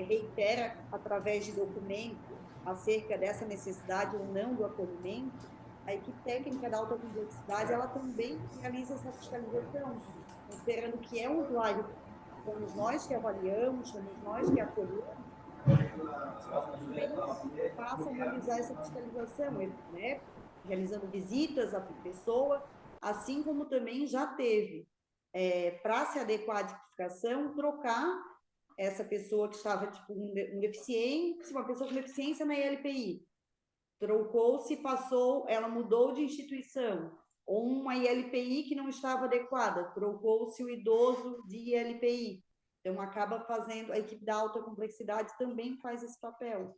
reitera através de documento acerca dessa necessidade ou não do acolhimento, a equipe técnica da alta complexidade, ela também realiza essa fiscalização, considerando que é um usuário, somos nós que avaliamos, somos nós que acolhemos, também passa a realizar essa fiscalização, né? Realizando visitas à pessoa, assim como também já teve, para se adequar à tipificação, trocar essa pessoa que estava, tipo, um deficiente, uma pessoa com deficiência na ILPI, trocou-se, ela mudou de instituição, ou uma ILPI que não estava adequada, trocou-se o idoso de ILPI. Então, acaba fazendo, a equipe da alta complexidade também faz esse papel.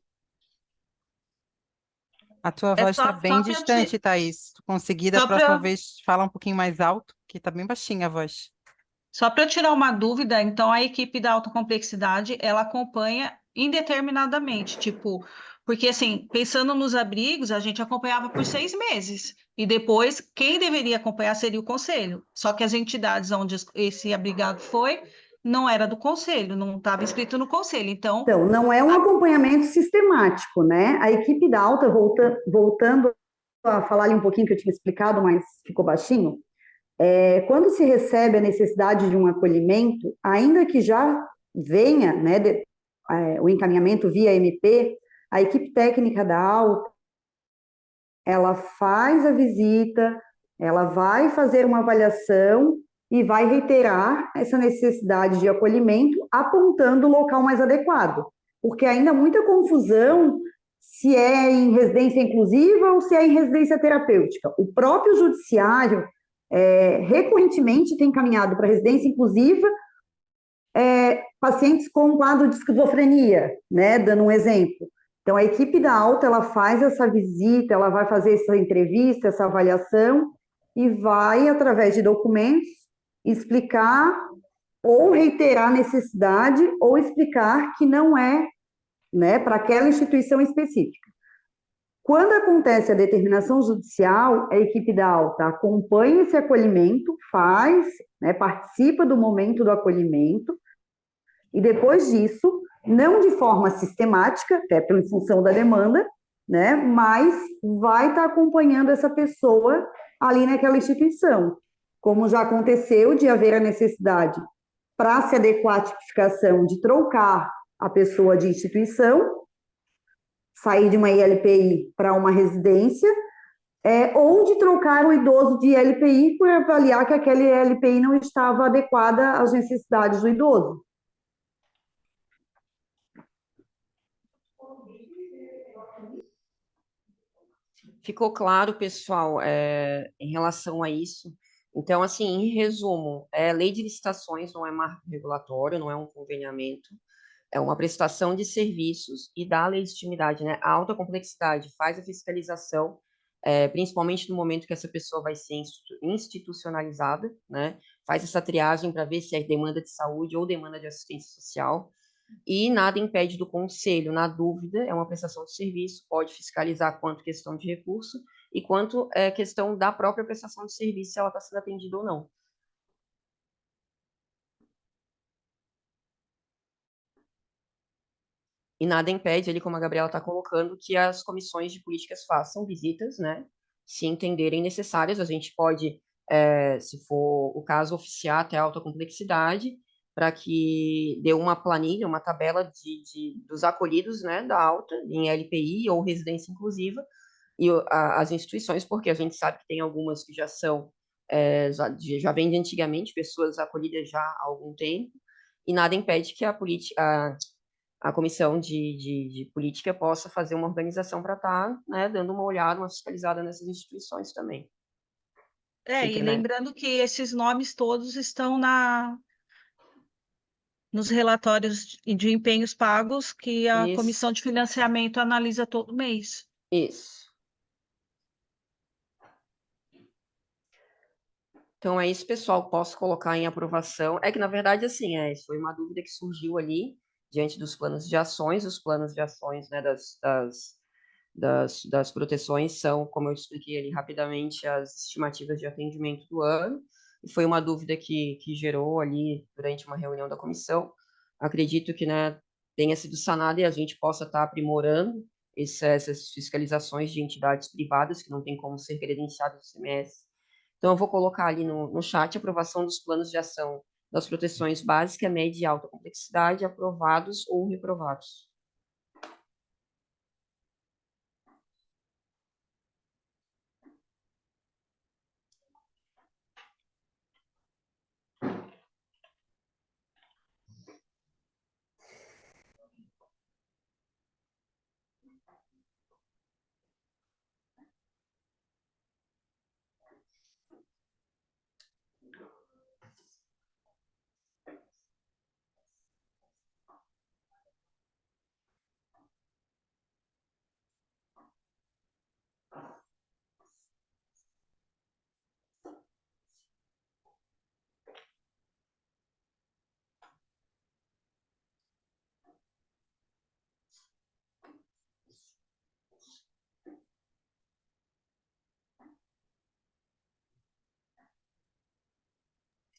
A tua voz está bem distante, Thaís. Tu conseguir da próxima vez falar um pouquinho mais alto, que está bem baixinha a voz. Só para eu tirar uma dúvida, então a equipe da alta complexidade, ela acompanha indeterminadamente, tipo, porque assim, pensando nos abrigos, a gente acompanhava por 6 meses, e depois quem deveria acompanhar seria o conselho. Só que as entidades onde esse abrigado foi, não era do conselho, não estava inscrito no conselho. Então, Então, não é um acompanhamento sistemático, né? A equipe da alta, voltando a falar ali um pouquinho que eu tinha explicado, mas ficou baixinho, quando se recebe a necessidade de um acolhimento, ainda que já venha, né, o encaminhamento via MP, a equipe técnica da alta, ela faz a visita, ela vai fazer uma avaliação e vai reiterar essa necessidade de acolhimento, apontando o local mais adequado, porque ainda há muita confusão se é em residência inclusiva ou se é em residência terapêutica. O próprio judiciário recorrentemente tem encaminhado para residência inclusiva pacientes com um quadro de esquizofrenia, né, dando um exemplo. Então, a equipe da alta, ela faz essa visita, ela vai fazer essa entrevista, essa avaliação, e vai, através de documentos, explicar ou reiterar a necessidade, ou explicar que não é, né, para aquela instituição específica. Quando acontece a determinação judicial, a equipe da alta acompanha esse acolhimento, faz, né, participa do momento do acolhimento, e depois disso, não de forma sistemática, até em função da demanda, né, mas vai estar acompanhando essa pessoa ali naquela instituição. Como já aconteceu de haver a necessidade para se adequar à tipificação de trocar a pessoa de instituição, sair de uma ILPI para uma residência, ou de trocar o idoso de ILPI por avaliar que aquela ILPI não estava adequada às necessidades do idoso. Ficou claro, pessoal, em relação a isso. Então, assim, em resumo, lei de licitações não é marco regulatório, não é um conveniamento, é uma prestação de serviços e dá legitimidade, né? A alta complexidade faz a fiscalização, principalmente no momento que essa pessoa vai ser institucionalizada, né? Faz essa triagem para ver se é demanda de saúde ou demanda de assistência social, e nada impede do conselho, na dúvida, é uma prestação de serviço, pode fiscalizar quanto questão de recurso e quanto questão da própria prestação de serviço, se ela está sendo atendida ou não. E nada impede, ali, como a Gabriela está colocando, que as comissões de políticas façam visitas, né? Se entenderem necessárias, a gente pode, se for o caso, oficiar até alta complexidade, para que dê uma planilha, uma tabela dos acolhidos, né, da alta, em LPI ou residência inclusiva, e as instituições, porque a gente sabe que tem algumas que já são, já vêm de antigamente, pessoas acolhidas já há algum tempo, e nada impede que a comissão de política possa fazer uma organização para estar, né, dando uma olhada, uma fiscalizada nessas instituições também. E lembrando que esses nomes todos estão nos relatórios de empenhos pagos que a comissão de financiamento analisa todo mês. Isso. Então é isso, pessoal. Posso colocar em aprovação. É que, na verdade, assim, foi uma dúvida que surgiu ali diante dos planos de ações. Os planos de ações, né, das proteções são, como eu expliquei ali rapidamente, as estimativas de atendimento do ano. E foi uma dúvida que gerou ali durante uma reunião da comissão. Acredito que, né, tenha sido sanada e a gente possa estar aprimorando essas fiscalizações de entidades privadas que não tem como ser credenciadas no CMS. Então, eu vou colocar ali no chat a aprovação dos planos de ação das proteções básica, média e alta complexidade, aprovados ou reprovados.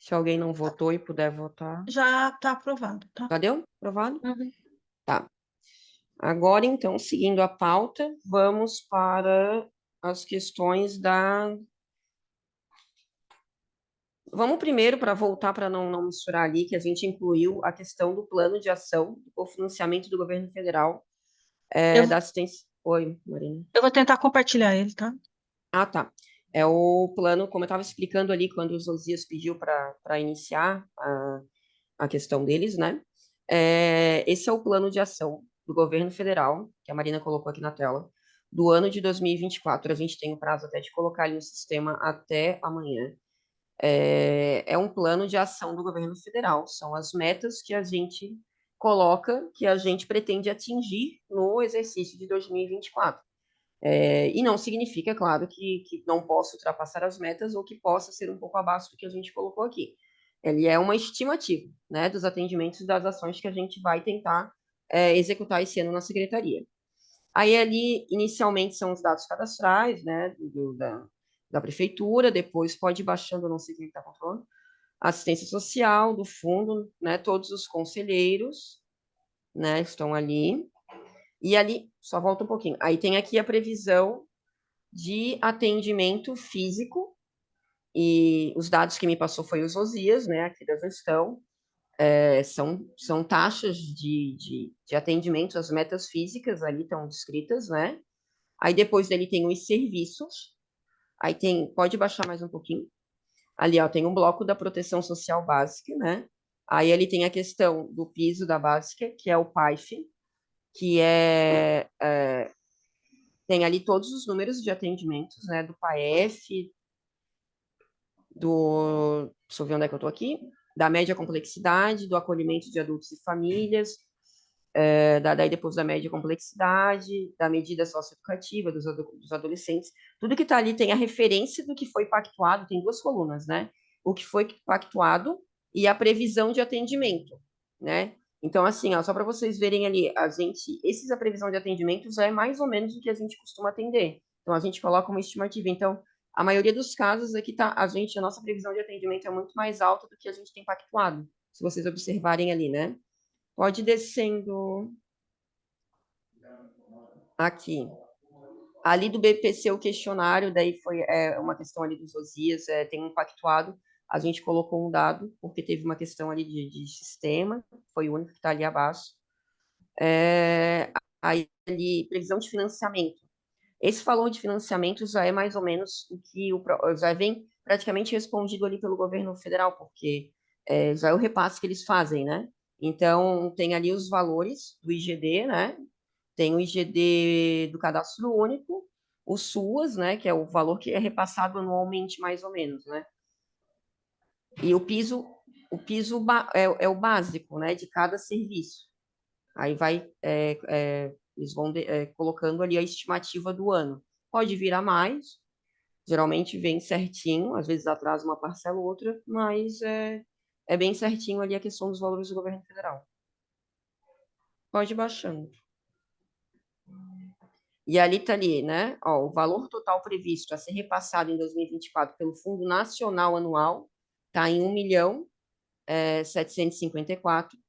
Se alguém não votou e puder votar. Já está aprovado, tá? Já deu? Aprovado? Uhum. Tá. Agora, então, seguindo a pauta, vamos para as questões da... Vamos primeiro, para voltar, para não misturar ali, que a gente incluiu a questão do plano de ação do cofinanciamento do governo federal Eu, da assistência... Oi, Marina. eu vou tentar compartilhar ele, tá? Ah, tá. É o plano, como eu estava explicando ali, quando o Josias pediu para iniciar a questão deles, né? Esse é o plano de ação do governo federal, que a Marina colocou aqui na tela, do ano de 2024. A gente tem o prazo até de colocar ele no sistema até amanhã. É um plano de ação do governo federal, são as metas que a gente coloca, que a gente pretende atingir no exercício de 2024. E não significa, é claro, que não possa ultrapassar as metas ou que possa ser um pouco abaixo do que a gente colocou aqui. Ele é uma estimativa, né, dos atendimentos e das ações que a gente vai tentar executar esse ano na secretaria. Aí ali, inicialmente, são os dados cadastrais, né, da prefeitura, depois pode ir baixando, não sei quem está controlando, assistência social, do fundo, né, todos os conselheiros, né, estão ali. E ali, só volta um pouquinho, aí tem aqui a previsão de atendimento físico, e os dados que me passou foi os Osias, né, aqui da gestão, são taxas de atendimento, as metas físicas ali estão descritas, né, aí depois dele tem os serviços, aí tem, pode baixar mais um pouquinho, ali, ó, tem um bloco da proteção social básica, né, aí ele tem a questão do piso da básica, que é o PAIF, que tem ali todos os números de atendimentos, né, do PAEF, deixa eu ver onde é que eu estou aqui, da média complexidade, do acolhimento de adultos e famílias, daí depois da média complexidade, da medida socioeducativa dos adolescentes, tudo que está ali tem a referência do que foi pactuado, tem duas colunas, né? O que foi pactuado e a previsão de atendimento, né? Então, assim, ó, só para vocês verem ali, a previsão de atendimento já é mais ou menos o que a gente costuma atender. Então, a gente coloca uma estimativa. Então, a maioria dos casos aqui tá, a nossa previsão de atendimento é muito mais alta do que a gente tem pactuado, se vocês observarem ali, né? Pode ir descendo aqui. Ali do BPC, o questionário, daí foi uma questão ali dos Osias, tem um pactuado, a gente colocou um dado, porque teve uma questão ali de sistema, foi o único que está ali abaixo. Aí ali, previsão de financiamento. Esse valor de financiamento já é mais ou menos o que já vem praticamente respondido ali pelo governo federal, porque já é o repasse que eles fazem, né? Então, tem ali os valores do IGD, né? Tem o IGD do Cadastro Único, o SUAS, né? Que é o valor que é repassado anualmente, mais ou menos, né? E o piso é o básico, né? De cada serviço. Aí eles vão colocando ali a estimativa do ano. Pode vir a mais, geralmente vem certinho, às vezes atrasa uma parcela ou outra, mas é bem certinho ali a questão dos valores do governo federal. Pode ir baixando. E ali está ali, né? Ó, o valor total previsto a ser repassado em 2024 pelo Fundo Nacional Anual está em 1.754.000.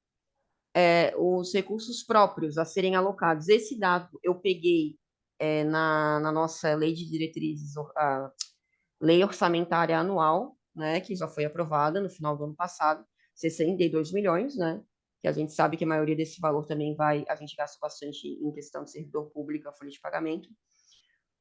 Os recursos próprios a serem alocados. Esse dado eu peguei na nossa lei de diretrizes, a lei orçamentária anual, né, que já foi aprovada no final do ano passado, 62 milhões, né, que a gente sabe que a maioria desse valor também a gente gasta bastante em questão de servidor público, a folha de pagamento.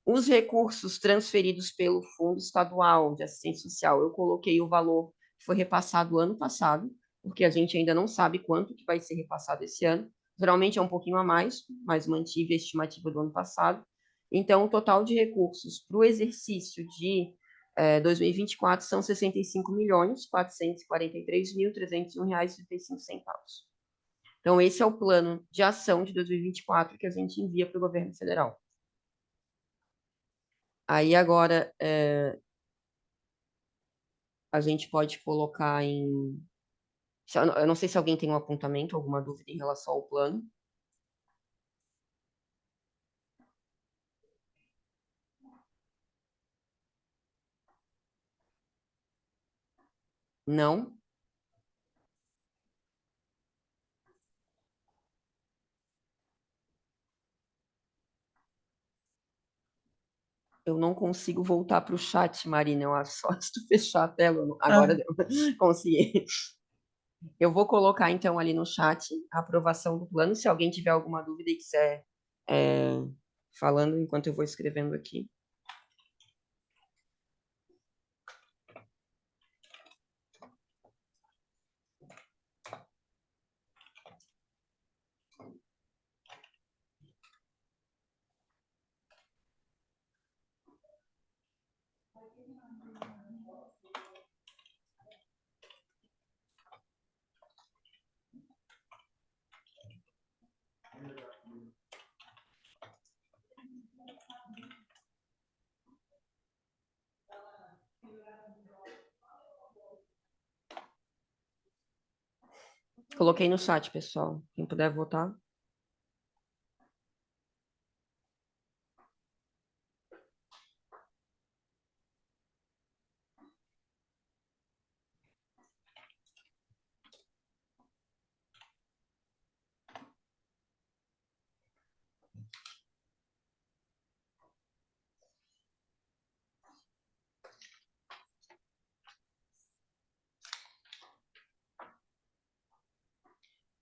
Os recursos transferidos pelo Fundo Estadual de Assistência Social, eu coloquei o valor que foi repassado ano passado, porque a gente ainda não sabe quanto que vai ser repassado esse ano. Geralmente é um pouquinho a mais, mas mantive a estimativa do ano passado. Então, o total de recursos para o exercício de 2024 são R$ 65.443.301,35. Então, esse é o plano de ação de 2024 que a gente envia para o governo federal. Aí agora a gente pode colocar em... Eu não sei se alguém tem um apontamento, alguma dúvida em relação ao plano. Não? Eu não consigo voltar para o chat, Marina. Eu acho só se tu fechar a tela. Agora Ah, deu. Consegui. Eu vou colocar, então, ali no chat a aprovação do plano. Se alguém tiver alguma dúvida e quiser falando enquanto eu vou escrevendo aqui. Coloquei no chat, pessoal. Quem puder votar.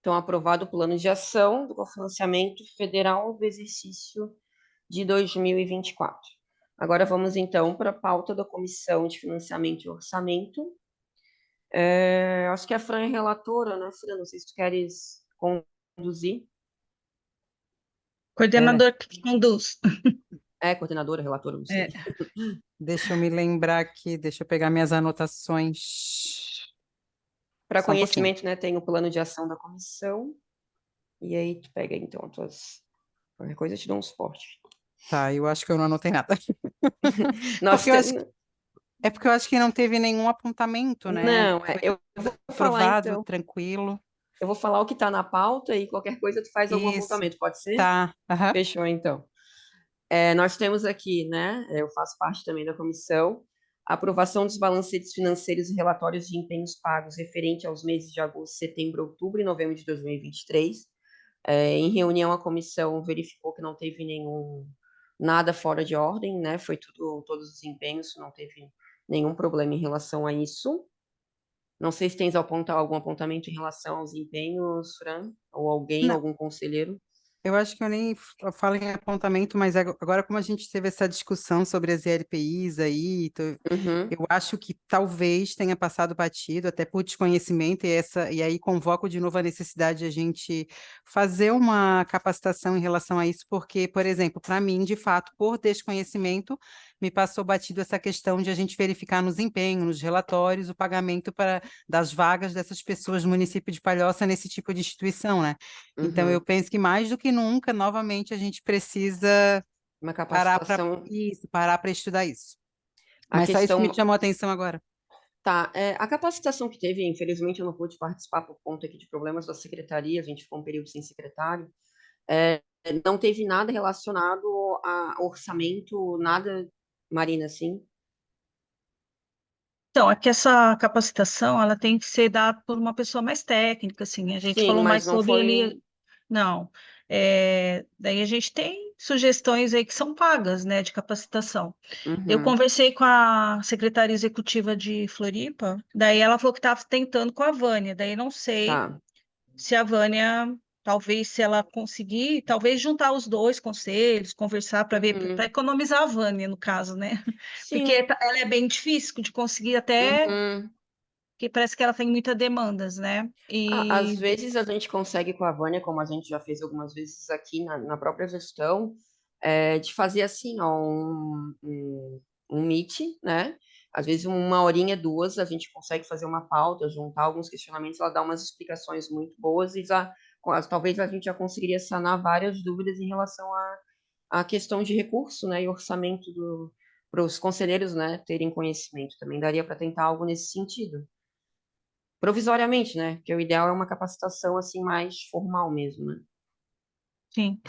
Então, aprovado o plano de ação do cofinanciamento federal do exercício de 2024. Agora vamos, então, para a pauta da Comissão de Financiamento e Orçamento. Acho que a Fran é relatora, né, Fran? Não sei se tu queres conduzir. coordenador que conduz. Coordenadora, relatora, não sei. Deixa eu me lembrar aqui, deixa eu pegar minhas anotações. Para Só um pouquinho. conhecimento, né, tem o plano de ação da comissão. E aí tu pega, então, as tuas... Qualquer coisa eu te dou um suporte. Tá, eu acho que eu não anotei nada. Nós Porque eu acho porque eu acho que não teve nenhum apontamento, né? Não, Foi eu vou falar, aprovado, então. tranquilo. Eu vou falar o que está na pauta e qualquer coisa tu faz algum Isso, apontamento, pode ser? tá. Aham. Fechou, então. Nós temos aqui, né, eu faço parte também da comissão, a aprovação dos balancetes financeiros e relatórios de empenhos pagos referente aos meses de agosto, setembro, outubro e novembro de 2023. Em reunião, a comissão verificou que não teve nada fora de ordem, né, foi todos os empenhos, não teve nenhum problema em relação a isso. Não sei se tens algum apontamento em relação aos empenhos, Fran, ou alguém, Não, algum conselheiro. eu acho que eu nem falo em apontamento, mas agora como a gente teve essa discussão sobre as ELPIs aí, Uhum, eu acho que talvez tenha passado batido, até por desconhecimento, e aí convoco de novo a necessidade de a gente fazer uma capacitação em relação a isso, porque, por exemplo, para mim, de fato, por desconhecimento, me passou batido essa questão de a gente verificar nos empenhos, nos relatórios, o pagamento das vagas dessas pessoas do município de Palhoça nesse tipo de instituição, né? Então, eu uhum. penso que mais do que nunca, novamente, a gente precisa Uma parar para capacitação. isso, parar para estudar isso. A Mas só isso que me questão. chamou a atenção agora. Tá, a capacitação que teve, infelizmente eu não pude participar por conta aqui de problemas da secretaria, a gente ficou um período sem secretário. Não teve nada relacionado a orçamento, nada, Marina, assim. Então, é que essa capacitação, ela tem que ser dada por uma pessoa mais técnica, assim, a gente Sim, falou mas mais não sobre foi. ele, não, daí a gente tem sugestões aí que são pagas, né, de capacitação. Eu Uhum, conversei com a secretária executiva de Floripa, daí ela falou que estava tentando com a Vânia, daí não sei tá. se a Vânia, talvez se ela conseguir, talvez juntar os dois conselhos, conversar para ver, para Uhum, economizar a Vânia, no caso, né? Porque sim. ela é bem difícil de conseguir até, Uhum. que parece que ela tem muitas demandas, né? Às E vezes a gente consegue com a Vânia, como a gente já fez algumas vezes aqui na própria gestão, de fazer assim, ó, um meet, né? Às vezes uma horinha, duas, a gente consegue fazer uma pauta, juntar alguns questionamentos, ela dá umas explicações muito boas e talvez a gente já conseguiria sanar várias dúvidas em relação à questão de recurso, né, e orçamento para os conselheiros, né, terem conhecimento. Também daria para tentar algo nesse sentido. Provisoriamente, né? Porque o ideal é uma capacitação assim mais formal mesmo, né? sim,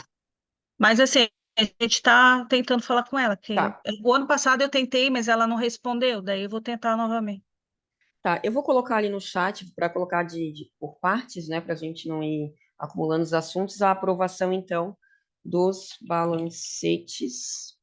mas assim, a gente está tentando falar com ela, que Tá, o ano passado eu tentei, mas ela não respondeu, daí eu vou tentar novamente. Tá, eu vou colocar ali no chat para colocar por partes, né, para a gente não ir acumulando os assuntos, a aprovação, então, dos balancetes.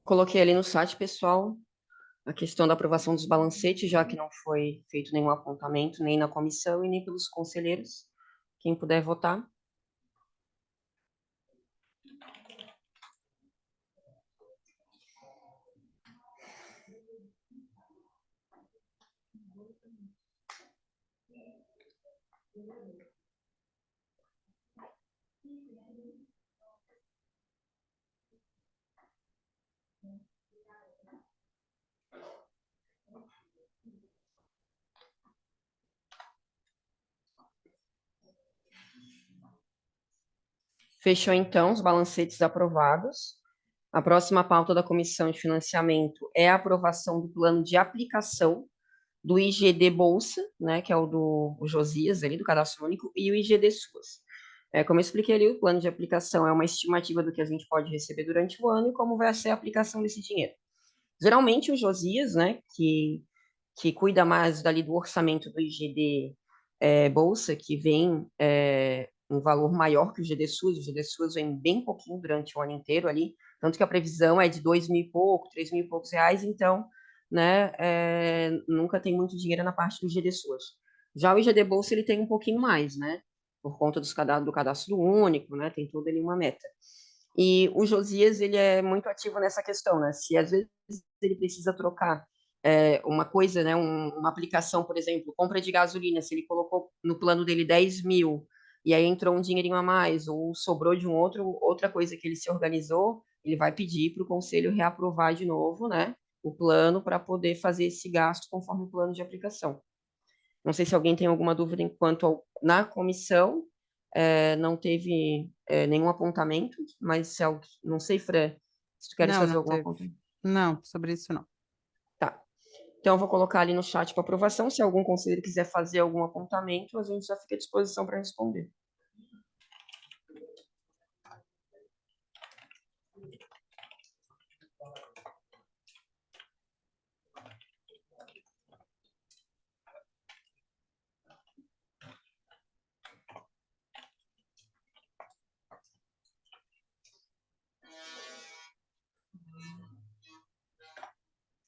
Coloquei ali no chat, pessoal, a questão da aprovação dos balancetes, já que não foi feito nenhum apontamento, nem na comissão e nem pelos conselheiros. Quem puder votar. Fechou, então, os balancetes aprovados. A próxima pauta da Comissão de Financiamento é a aprovação do plano de aplicação do IGD Bolsa, né, que é o do Josias, ali, do Cadastro Único, e o IGD SUAS. Como eu expliquei ali, o plano de aplicação é uma estimativa do que a gente pode receber durante o ano e como vai ser a aplicação desse dinheiro. Geralmente, o Josias, né, que cuida mais dali do orçamento do IGD Bolsa, que vem um valor maior que o IGD SUAS. O IGD SUAS vem bem pouquinho durante o ano inteiro ali, tanto que a previsão é de 2.000 e pouco, 3.000 e poucos reais, então, né, nunca tem muito dinheiro na parte do IGD SUAS. Já o IGD Bolsa, ele tem um pouquinho mais, né, por conta do cadastro único, né, tem toda ali uma meta. E o Josias, ele é muito ativo nessa questão, né, se às vezes ele precisa trocar uma coisa, né, uma aplicação, por exemplo, compra de gasolina, se ele colocou no plano dele 10.000, e aí entrou um dinheirinho a mais, ou sobrou de outra coisa que ele se organizou, ele vai pedir para o conselho reaprovar de novo, né, o plano para poder fazer esse gasto conforme o plano de aplicação. Não sei se alguém tem alguma dúvida na comissão, não teve nenhum apontamento, mas não sei, Fran, se tu queres fazer algum apontamento. Não, sobre isso não. Tá. Então, eu vou colocar ali no chat para aprovação. Se algum conselheiro quiser fazer algum apontamento, a gente já fica à disposição para responder.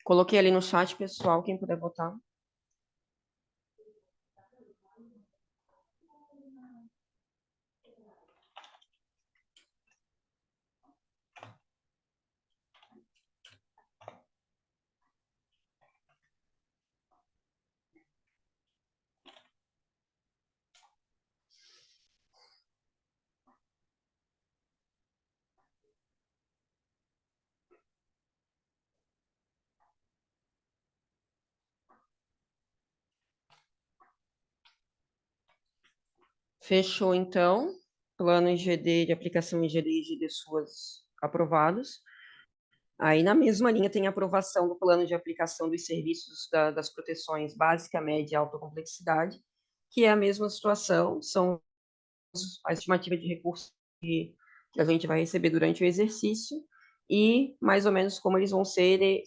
Coloquei ali no chat, pessoal, quem puder votar. Fechou, então. Plano IGD, de aplicação IGD e IGD SUAS aprovados. Aí, na mesma linha, tem a aprovação do plano de aplicação dos serviços das proteções básica, média e alta complexidade, que é a mesma situação, são a estimativa de recursos que a gente vai receber durante o exercício e mais ou menos como eles vão ser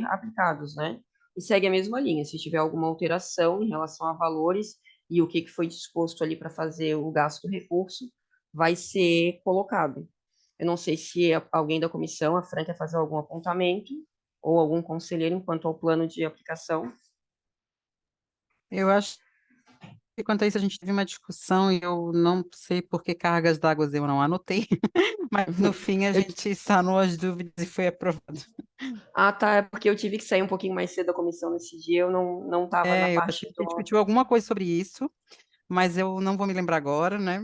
aplicados, né? E segue a mesma linha. Se tiver alguma alteração em relação a valores e o que foi disposto ali para fazer o gasto do recurso, vai ser colocado. Eu não sei se alguém da comissão, a Fran, quer fazer algum apontamento ou algum conselheiro enquanto ao plano de aplicação. Eu acho que quanto a isso a gente teve uma discussão e eu não sei por que cargas d'água eu não anotei, mas no fim a gente sanou as dúvidas e foi aprovado. Ah, tá, é porque eu tive que sair um pouquinho mais cedo da comissão nesse dia, eu não estava na Eu parte acho que a gente discutiu alguma coisa sobre isso, mas eu não vou me lembrar agora, né?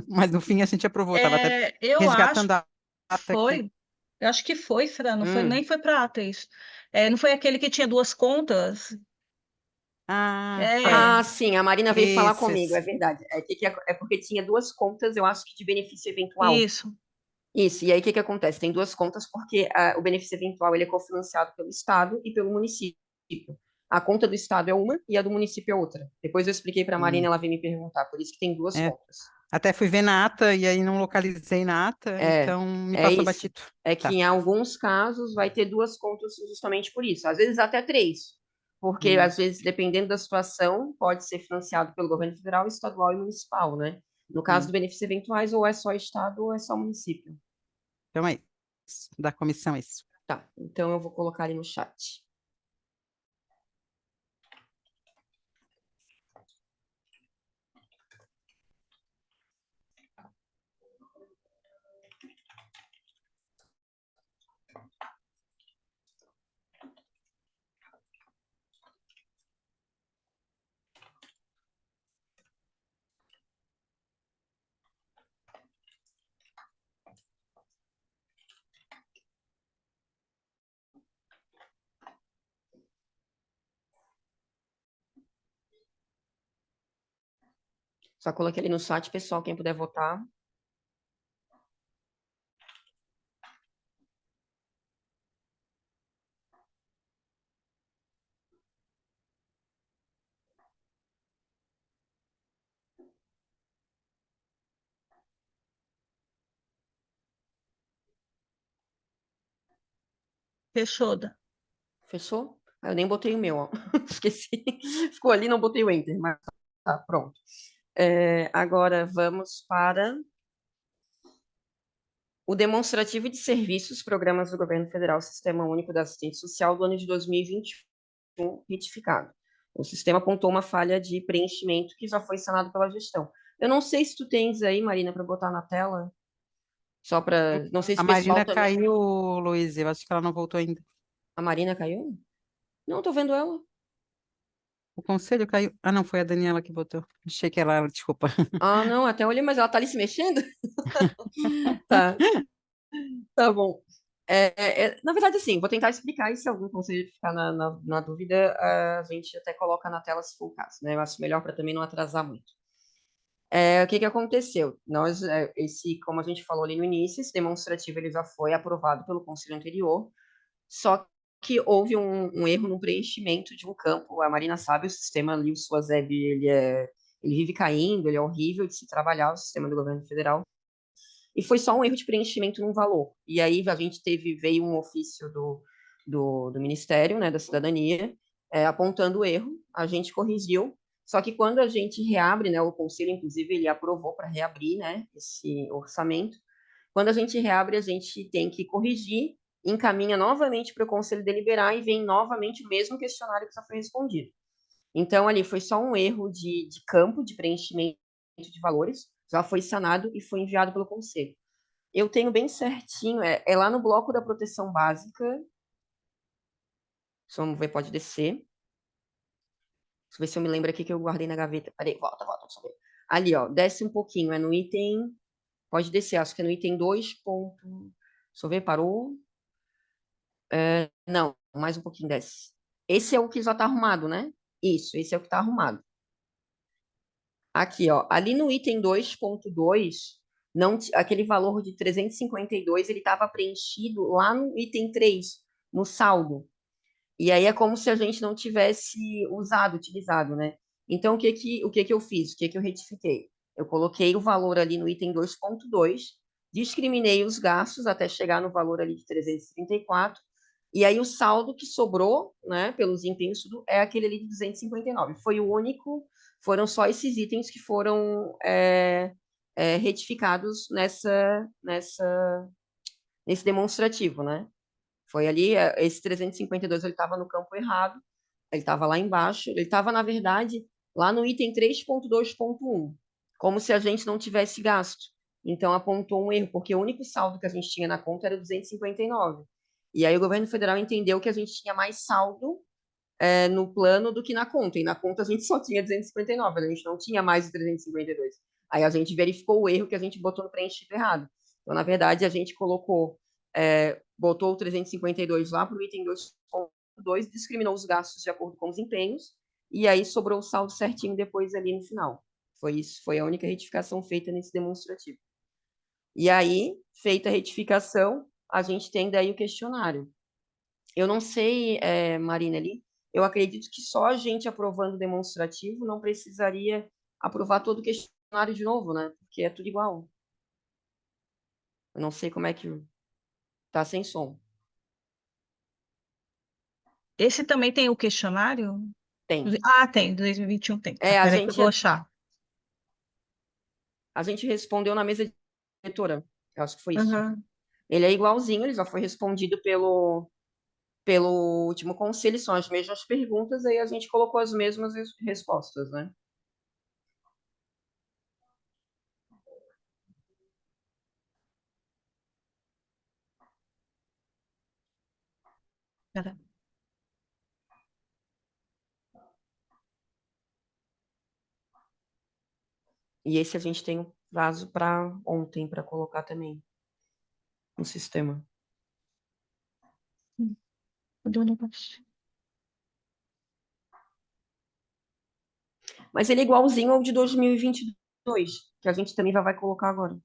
Mas no fim a gente aprovou, estava até Eu acho resgatando que a ata aqui. foi. Eu acho que foi, Fran, não foi, Hum, nem foi para ata isso. Não foi aquele que tinha duas contas? Foi. Ah, É, sim, a Marina veio falar Esse, comigo, é esse. verdade. É porque tinha duas contas, eu acho que de benefício eventual. isso. Isso, e aí o que que acontece? Tem duas contas porque o benefício eventual ele é cofinanciado pelo Estado e pelo município. A conta do Estado é uma e a do município é outra. Depois eu expliquei para a Marina, ela veio me perguntar, por isso que tem duas É, contas. até fui ver na ata e aí não localizei na ata, É, então me é passou isso. batido. É que Tá. em alguns casos vai ter duas contas justamente por isso. Às vezes até três. Porque, Hum, às vezes, dependendo da situação, pode ser financiado pelo governo federal, estadual e municipal, né? No caso hum. do benefícios eventuais, ou é só Estado ou é só município. Então é isso. Da comissão, é isso. Tá, então eu vou colocar ali no chat. Só coloquei ali no chat, pessoal, quem puder votar. Fechou. Fechou? Eu nem botei o meu, ó. Esqueci. Ficou ali, não botei o enter, mas tá, pronto. Agora vamos para o demonstrativo de serviços, programas do Governo Federal, Sistema Único da Assistência Social do ano de 2021, retificado. O sistema apontou uma falha de preenchimento que já foi sanado pela gestão. Eu não sei se tu tens aí, Marina, para botar na tela, só para. Não sei se A o pessoal Marina também. caiu, Luiz, eu acho que ela não voltou ainda. A Marina caiu? Não, tô vendo ela. O conselho caiu. Ah, não, foi a Daniela que botou. Achei que ela, desculpa. Ah, não, até olhei, mas ela tá ali se mexendo? Tá, tá bom. Na verdade, assim, vou tentar explicar e se algum conselho ficar na dúvida, a gente até coloca na tela se for o caso, né? Eu acho melhor para também não atrasar muito. O que que aconteceu? Como a gente falou ali no início, esse demonstrativo ele já foi aprovado pelo conselho anterior, só que houve um erro no preenchimento de um campo. A Marina sabe, o sistema ali, o SUASEB, ele vive caindo, ele é horrível de se trabalhar, o sistema do governo federal. E foi só um erro de preenchimento num valor. E aí a gente veio um ofício do Ministério, né, da Cidadania, apontando o erro, a gente corrigiu, só que quando a gente reabre, né, o Conselho, inclusive, ele aprovou para reabrir, né, esse orçamento, quando a gente reabre, a gente tem que corrigir, encaminha novamente para o Conselho deliberar e vem novamente o mesmo questionário que já foi respondido. Então, ali foi só um erro de campo, de preenchimento de valores, já foi sanado e foi enviado pelo Conselho. Eu tenho bem certinho, é lá no bloco da proteção básica. Vamos ver, pode descer. Deixa eu ver se eu me lembro aqui que eu guardei na gaveta. Peraí, volta, deixa eu ver. Ali, ó, desce um pouquinho, é no item. Pode descer, acho que é no item 2. Deixa eu ver, parou. Não, mais um pouquinho desce. Esse é o que já tá arrumado, né? Isso, esse é o que tá arrumado. Aqui, ó, ali no item 2.2, não, aquele valor de 352, ele estava preenchido lá no item 3, no saldo. E aí é como se a gente não tivesse utilizado, né? Então, o que que eu fiz? O que que eu retifiquei? Eu coloquei o valor ali no item 2.2, discriminei os gastos até chegar no valor ali de 334, e aí o saldo que sobrou, né, pelos empenhos, tudo, é aquele ali de 259. Foi o único, foram só esses itens que foram retificados nesse demonstrativo, né? Foi ali, esse 352 ele estava no campo errado, ele estava lá embaixo, ele estava, na verdade, lá no item 3.2.1, como se a gente não tivesse gasto. Então, apontou um erro, porque o único saldo que a gente tinha na conta era 259. E aí o governo federal entendeu que a gente tinha mais saldo no plano do que na conta. E na conta a gente só tinha 259, a gente não tinha mais de 352. Aí a gente verificou o erro que a gente botou no preenchido errado. Então, na verdade, a gente botou o 352 lá para o item 2.2, discriminou os gastos de acordo com os empenhos, e aí sobrou o saldo certinho depois ali no final. Foi isso, foi a única retificação feita nesse demonstrativo. E aí, feita a retificação, a gente tem daí o questionário. Eu não sei, Marina, ali, eu acredito que só a gente aprovando o demonstrativo não precisaria aprovar todo o questionário de novo, né? Porque é tudo igual. Eu não sei como é que tá sem som. Esse também tem o questionário? Tem. Ah, tem, 2021 tem. Tá, peraí que eu vou achar. A gente respondeu na mesa diretora. Eu acho que foi isso. Uhum. Ele é igualzinho, ele já foi respondido pelo último conselho, são as mesmas perguntas, aí a gente colocou as mesmas respostas, né? Pera. E esse a gente tem um prazo para ontem para colocar também no sistema. Cadê o negócio? Mas ele é igualzinho ao de 2022, que a gente também já vai colocar agora.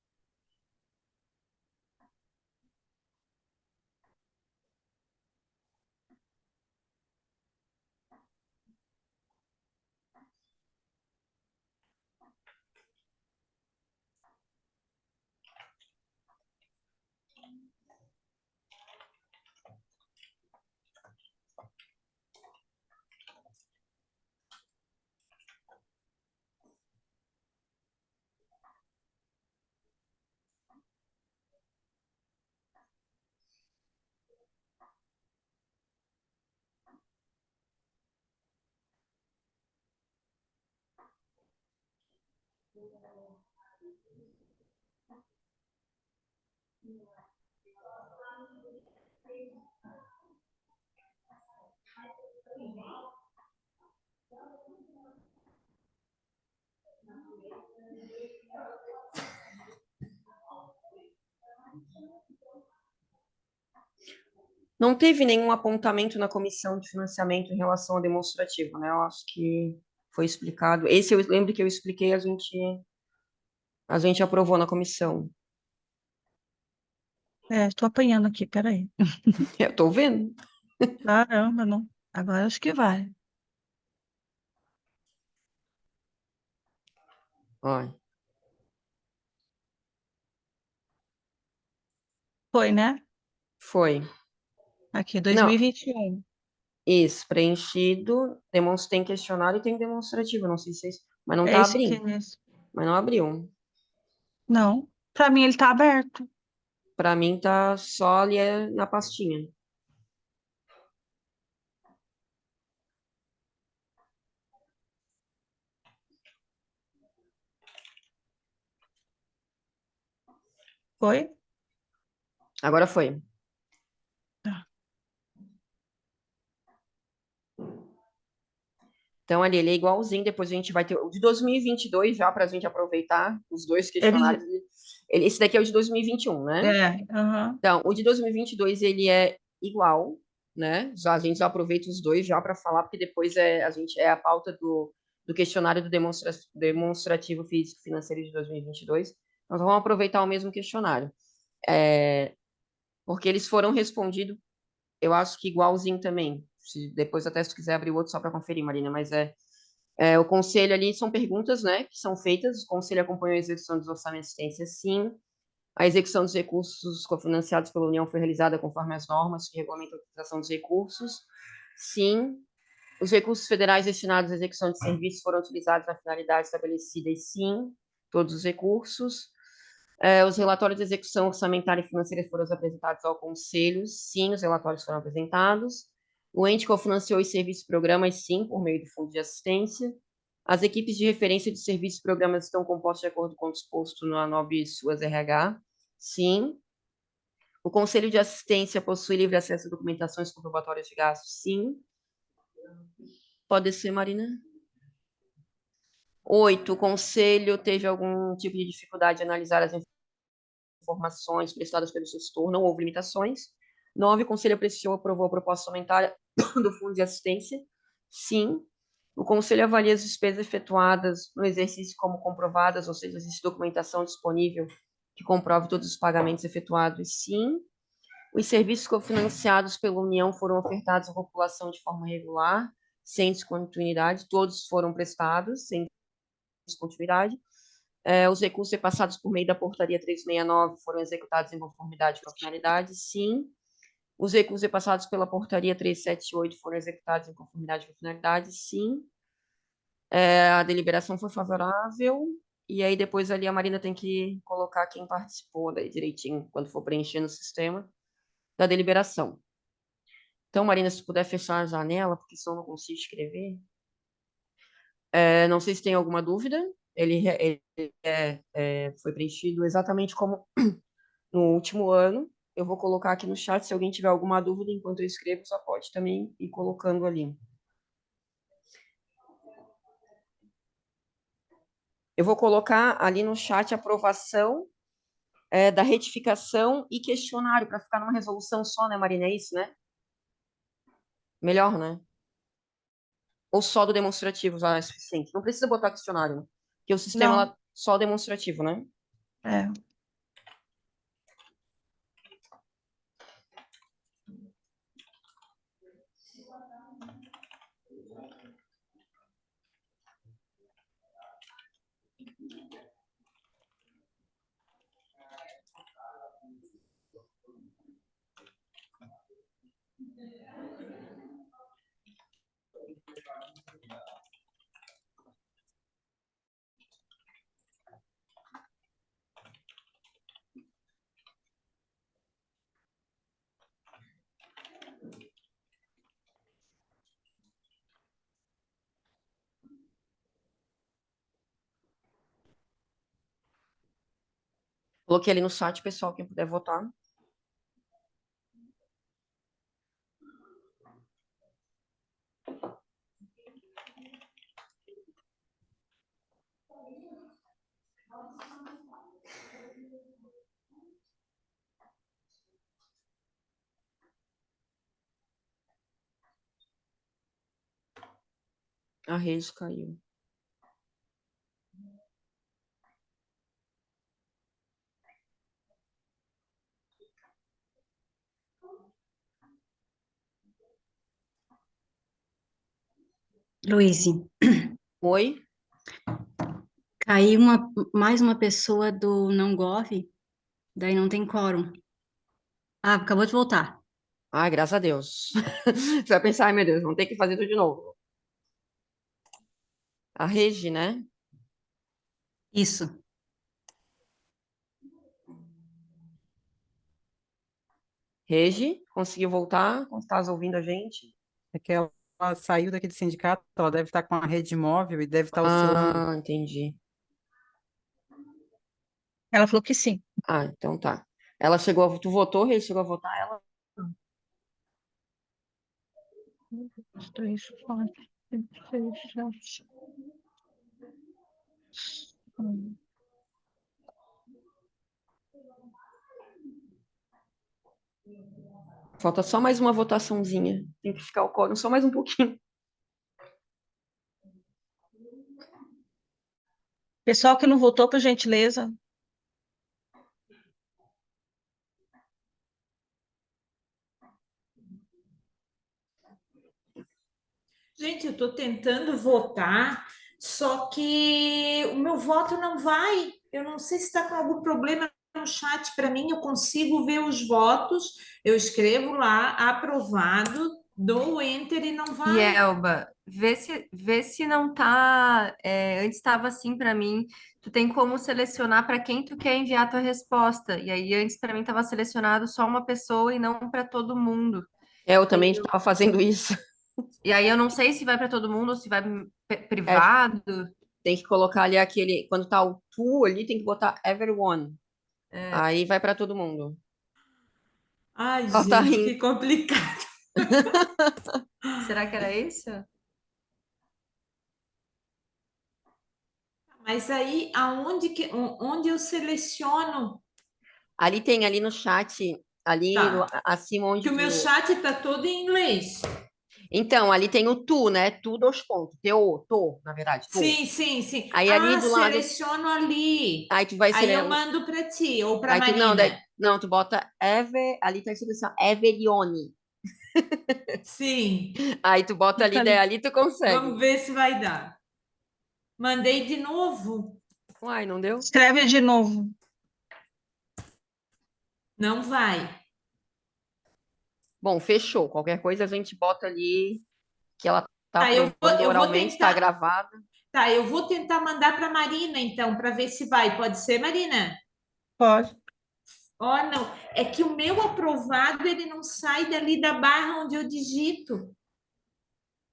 Não teve nenhum apontamento na comissão de financiamento em relação ao demonstrativo, né? Eu acho que foi explicado. Esse eu lembro que eu expliquei, a gente aprovou na comissão. Estou apanhando aqui, peraí. Eu tô vendo. Caramba, não. Agora acho que vai. Olha. Foi, né? Foi. Aqui, Não, 2021. isso, preenchido, tem questionário e tem demonstrativo, não sei se é isso, mas não É tá esse aqui abrindo. mesmo. Mas não abriu. Não, para mim ele tá aberto. Para mim tá só ali na pastinha. Foi? Agora foi. Tá. Então, ali, ele é igualzinho, depois a gente vai ter o de 2022 já, para a gente aproveitar os dois questionários. Esse daqui é o de 2021, né? Aham. Então, o de 2022, ele é igual, né? A gente já aproveita os dois já para falar, porque depois é a pauta do questionário do demonstrativo físico financeiro de 2022. Nós vamos aproveitar o mesmo questionário. Porque eles foram respondidos, eu acho que igualzinho também. Depois até se tu quiser abrir o outro só para conferir, Marina, mas o conselho ali são perguntas, né, que são feitas. O conselho acompanhou a execução dos orçamentos de assistência, sim. A execução dos recursos cofinanciados pela União foi realizada conforme as normas que regulamentam a utilização dos recursos, sim. Os recursos federais destinados à execução de serviços foram utilizados na finalidade estabelecida, e sim, todos os recursos. Os relatórios de execução orçamentária e financeira foram apresentados ao Conselho, sim, os relatórios foram apresentados. O ente cofinanciou os serviços e programas, sim, por meio do Fundo de Assistência. As equipes de referência de serviços e programas estão compostas de acordo com o disposto no ANOB Suas RH, sim. O Conselho de Assistência possui livre acesso a documentações comprobatórias de gastos, sim. Pode ser, Marina? 8, o conselho teve algum tipo de dificuldade de analisar as informações prestadas pelo gestor, não houve limitações. 9, o conselho apreciou e aprovou a proposta orçamentária do Fundo de Assistência. Sim. O conselho avalia as despesas efetuadas no exercício como comprovadas, ou seja, existe documentação disponível que comprove todos os pagamentos efetuados. Sim. Os serviços cofinanciados pela União foram ofertados à população de forma regular, sem descontinuidade, todos foram prestados, sem descontinuidade. Os recursos repassados por meio da portaria 369 foram executados em conformidade com a finalidade, sim. Os recursos repassados pela portaria 378 foram executados em conformidade com a finalidade, sim. A deliberação foi favorável, e aí depois ali a Marina tem que colocar quem participou daí direitinho, quando for preencher no sistema da deliberação. Então, Marina, se puder fechar a janela, porque senão eu não consigo escrever. Não sei se tem alguma dúvida. Ele foi preenchido exatamente como no último ano. Eu vou colocar aqui no chat, se alguém tiver alguma dúvida enquanto eu escrevo, só pode também ir colocando ali. Eu vou colocar ali no chat a aprovação da retificação e questionário, para ficar numa resolução só, né, Marina? É isso, né? Melhor, né? Ou só do demonstrativo já é suficiente? Não precisa botar questionário, né? Porque o sistema lá, só demonstrativo, né? É. Coloquei ali no chat, pessoal, quem puder votar. A rede caiu. Luíse, Oi? caiu mais uma pessoa do não gov, daí não tem quórum. Ah, acabou de voltar. Ai, graças a Deus. Você vai pensar, ai, meu Deus, vamos ter que fazer tudo de novo. A Regi, né? Isso. Regi, conseguiu voltar? Estás ouvindo a gente? É que ela saiu daquele sindicato, ela deve estar com a rede móvel e deve estar oscilando. Ah, entendi. Ela falou que sim. Ah, então tá. Ela chegou a... Tu votou, Regi? Chegou a votar? Ela... 3, 4, 5, 6, 7. Falta só mais uma votaçãozinha. Tem que ficar o quórum só mais um pouquinho. Pessoal que não votou, por gentileza. Gente, eu estou tentando votar, só que o meu voto não vai. Eu não sei se está com algum problema no chat para mim. Eu consigo ver os votos, eu escrevo lá, aprovado, dou enter e não E vai. Elba, vê se não tá. Antes estava assim para mim. Tu tem como selecionar para quem tu quer enviar a tua resposta. E aí antes para mim estava selecionado só uma pessoa e não para todo mundo. Eu também estava fazendo isso. E aí eu não sei se vai para todo mundo ou se vai É, privado. tem que colocar ali aquele. Quando tá o tu ali, tem que botar everyone. Aí vai para todo mundo. Ai, Ela tá gente, rindo. que complicado. Será que era isso? Mas aí, onde eu seleciono? Ali tem, ali no chat, ali Tá. acima Que onde o meu tu... chat está todo em inglês. Então, ali tem o tu, né? Tu, dois pontos. Teu, tô, na verdade, tô. Sim, sim, sim. Aí ali Ah, do lado, seleciono ali. aí tu vai Aí eu ser, mando para ti ou para aí tu, não, Marina. não, tu bota ali tá escrito assim, ó, Everione. Sim. Aí tu bota ali, Clica daí ali. ali tu consegue. Vamos ver se vai dar. Mandei de novo. Uai, não deu? Escreve de novo. Não vai. Bom, fechou. Qualquer coisa a gente bota ali que ela tá Tá, aprovando eu vou oralmente, tá tentar. gravado. Tá, eu vou tentar mandar para Marina, então, para ver se vai. Pode ser, Marina? Pode. Oh, não. É que o meu aprovado, ele não sai dali da barra onde eu digito.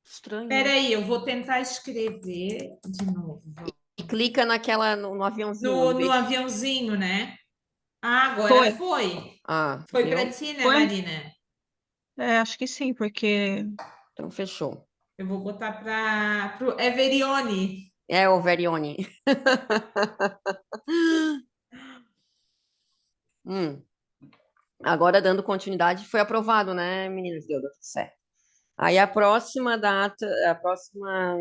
Estranho, Espera né? aí, eu vou tentar escrever de novo. E clica naquela, no aviãozinho, em No vez... aviãozinho, né? Ah, agora Foi. foi. Ah, Foi para viu? ti, né, Foi? Marina? Acho que sim, porque Então, fechou. Eu vou botar para o Everione. É, o Verione. Agora, dando continuidade, foi aprovado, né, meninas? Deu tudo certo. Aí, a próxima data, a próxima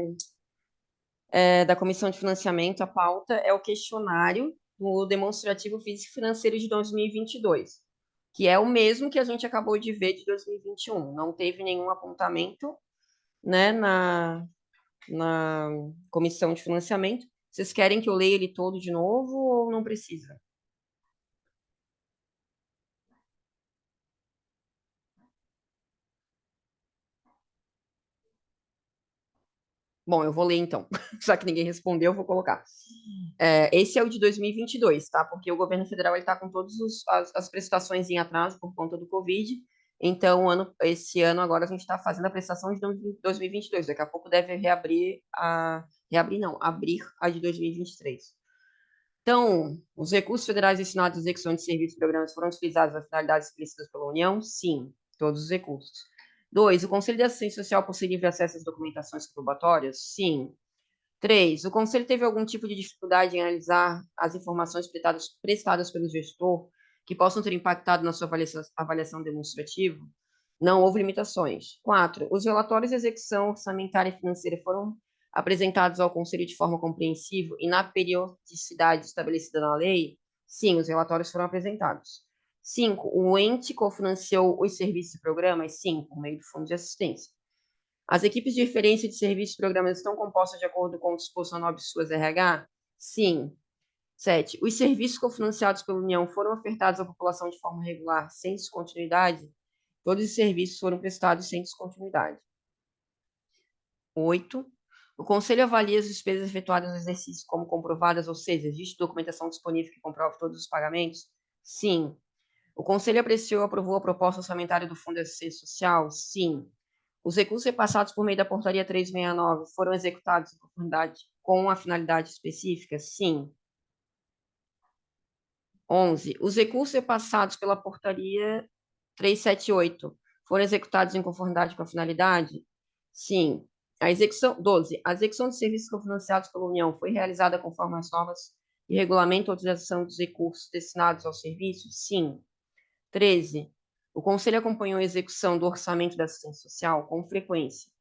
da Comissão de Financiamento, a pauta é o questionário do demonstrativo físico e financeiro de 2022, que é o mesmo que a gente acabou de ver de 2021. Não teve nenhum apontamento, né, na Comissão de Financiamento. Vocês querem que eu leia ele todo de novo ou não precisa? Bom, eu vou ler então, já que ninguém respondeu, eu vou colocar. Esse é o de 2022, tá? Porque o governo federal está com todas as prestações em atraso por conta do Covid. Então, esse ano agora a gente está fazendo a prestação de 2022. Daqui a pouco deve abrir a de 2023. Então, os recursos federais destinados à execução de serviços e programas foram utilizados a finalidades explícitas pela União? Sim, todos os recursos. 2. O Conselho de Assistência Social possui livre acesso às documentações comprobatórias? Sim. 3. O Conselho teve algum tipo de dificuldade em analisar as informações prestadas pelo gestor que possam ter impactado na sua avaliação demonstrativa? Não houve limitações. 4. Os relatórios de execução orçamentária e financeira foram apresentados ao Conselho de forma compreensível e na periodicidade estabelecida na lei? Sim, os relatórios foram apresentados. 5. O ente cofinanciou os serviços e programas? Sim, por meio do Fundo de Assistência. As equipes de referência de serviços e programas estão compostas de acordo com o disposto na NOB Suas RH? Sim. 7. Os serviços cofinanciados pela União foram ofertados à população de forma regular, sem descontinuidade? Todos os serviços foram prestados sem descontinuidade. 8. O Conselho avalia as despesas efetuadas no exercício como comprovadas, ou seja, existe documentação disponível que comprove todos os pagamentos? Sim. O Conselho apreciou e aprovou a proposta orçamentária do Fundo de Assistência Social? Sim. Os recursos repassados por meio da Portaria 369 foram executados em conformidade com a finalidade específica? Sim. 11. Os recursos repassados pela Portaria 378 foram executados em conformidade com a finalidade? Sim. 12. A execução de serviços cofinanciados pela União foi realizada conforme as normas e regulamento de utilização dos recursos destinados ao serviço? Sim. 13. O Conselho acompanhou a execução do orçamento da assistência social com frequência.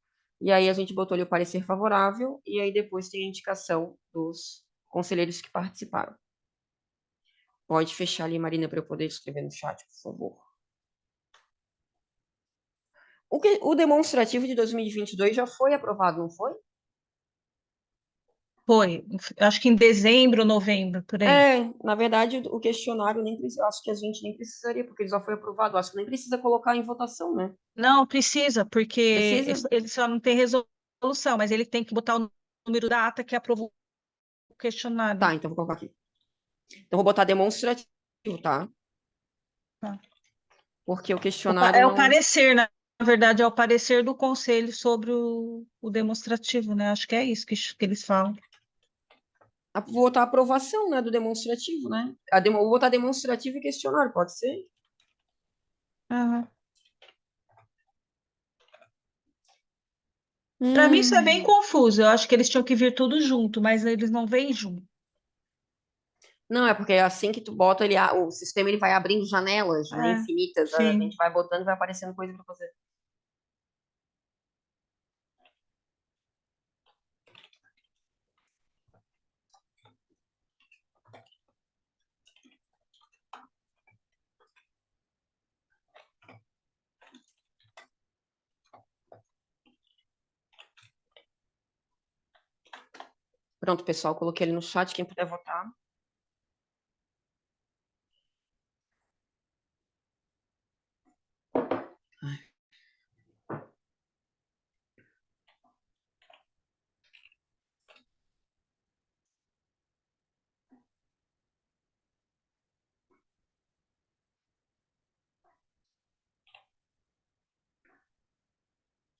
E aí a gente botou ali o parecer favorável e aí depois tem a indicação dos conselheiros que participaram. Pode fechar ali, Marina, para eu poder escrever no chat, por favor. O demonstrativo de 2022 já foi aprovado, não foi? foi. Acho que em dezembro, novembro, por aí. Na verdade, o questionário eu acho que a gente nem precisaria, porque ele já foi aprovado. Eu acho que nem precisa colocar em votação, né? Não, precisa, porque Precisa? ele só não tem resolução, mas ele tem que botar o número da ata que aprovou o questionário. Tá, então vou colocar aqui. Então vou botar demonstrativo, tá? Tá. Porque o questionário É o não... parecer, na verdade, é o parecer do conselho sobre o demonstrativo, né? Acho que é isso que eles falam. Vou botar aprovação, né, do demonstrativo, né? Vou botar demonstrativo e questionário, pode ser? Aham. Para mim isso é bem Hum. confuso. Eu acho que eles tinham que vir tudo junto, mas eles não vêm junto. Não, é porque assim que tu bota ele, o sistema ele vai abrindo janelas, né, É, infinitas. A sim. gente vai botando e vai aparecendo coisa para fazer. Pronto, pessoal, coloquei ele no chat, quem puder votar.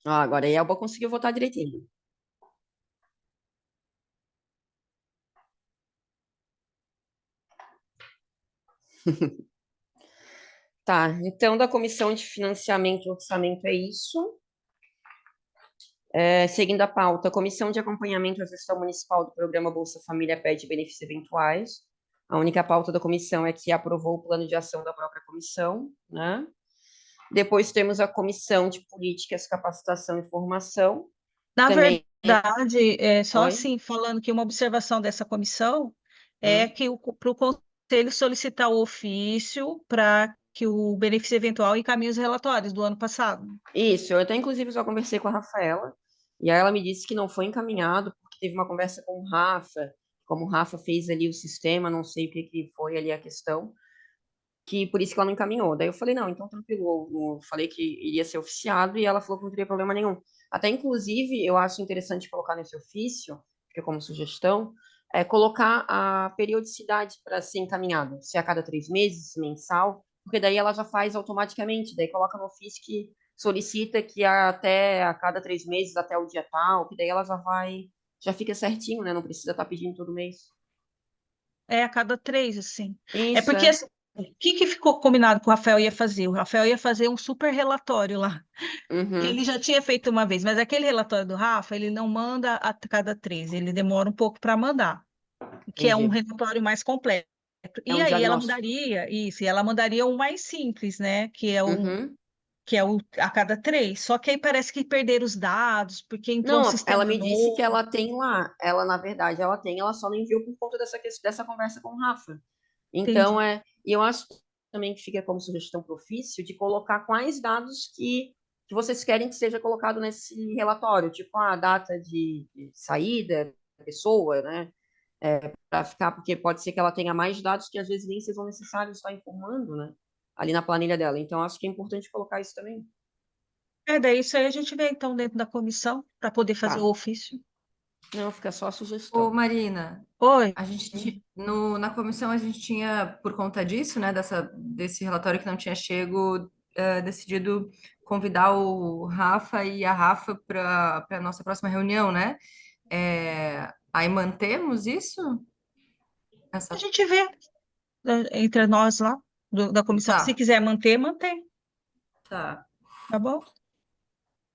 Ah, agora a Elba conseguiu votar direitinho. Tá, então da Comissão de Financiamento e Orçamento é isso. Seguindo a pauta, a Comissão de Acompanhamento à Gestão Municipal do Programa Bolsa Família pede benefícios eventuais. A única pauta da comissão é que aprovou o plano de ação da própria comissão, né? Depois temos a Comissão de Políticas, Capacitação e Formação. Na Também. verdade, só Oi? assim, falando que uma observação dessa comissão é que para o Conselho solicitar o ofício para que o benefício eventual encaminhe os relatórios do ano passado. Isso, eu até inclusive já conversei com a Rafaela, e aí ela me disse que não foi encaminhado, porque teve uma conversa com o Rafa, como o Rafa fez ali o sistema, não sei o que foi ali a questão, que por isso que ela não encaminhou. Daí eu falei, não, então tranquilo, eu falei que iria ser oficiado, e ela falou que não teria problema nenhum. Até inclusive, eu acho interessante colocar nesse ofício, porque como sugestão, colocar a periodicidade para ser encaminhado, se a cada 3 meses, mensal, porque daí ela já faz automaticamente, daí coloca no ofício que solicita que até a cada 3 meses, até o dia tal, que daí ela já fica certinho, né? Não precisa estar pedindo todo mês. É a cada 3, assim. É Isso, porque assim, o que ficou combinado que o Rafael ia fazer? O Rafael ia fazer um super relatório lá. Uhum, Ele já tinha feito uma vez, mas aquele relatório do Rafa, ele não manda a cada 3, ele demora um pouco para mandar, que é um entendi. relatório mais completo. É E um aí ela diagnóstico. mandaria isso, e ela mandaria um mais simples, né? Uhum. Que é o a cada 3. Só que aí parece que perderam os dados, porque entrou um Não, ela sistema me disse que novo. ela tem lá. Ela, na verdade, ela tem, ela só não enviou por conta dessa conversa com o Rafa. Então, Entendi. e eu acho também que fica como sugestão para o ofício de colocar quais dados que vocês querem que seja colocado nesse relatório, tipo a data de saída da pessoa, né? Para ficar, porque pode ser que ela tenha mais dados que às vezes nem sejam necessários estar informando, né? Ali na planilha dela. Então, acho que é importante colocar isso também. Daí isso aí a gente vê então dentro da comissão para poder fazer o Tá. ofício. Não, fica só a Ô, sugestão. Marina, Oi. a gente na comissão a gente tinha, por conta disso, né, desse relatório que não tinha chego, decidido convidar o Rafa e a Rafa para a nossa próxima reunião, né? Aí mantemos isso? A Essa, gente vê entre nós lá da comissão. Se tá, quiser manter, mantém, tá. tá bom?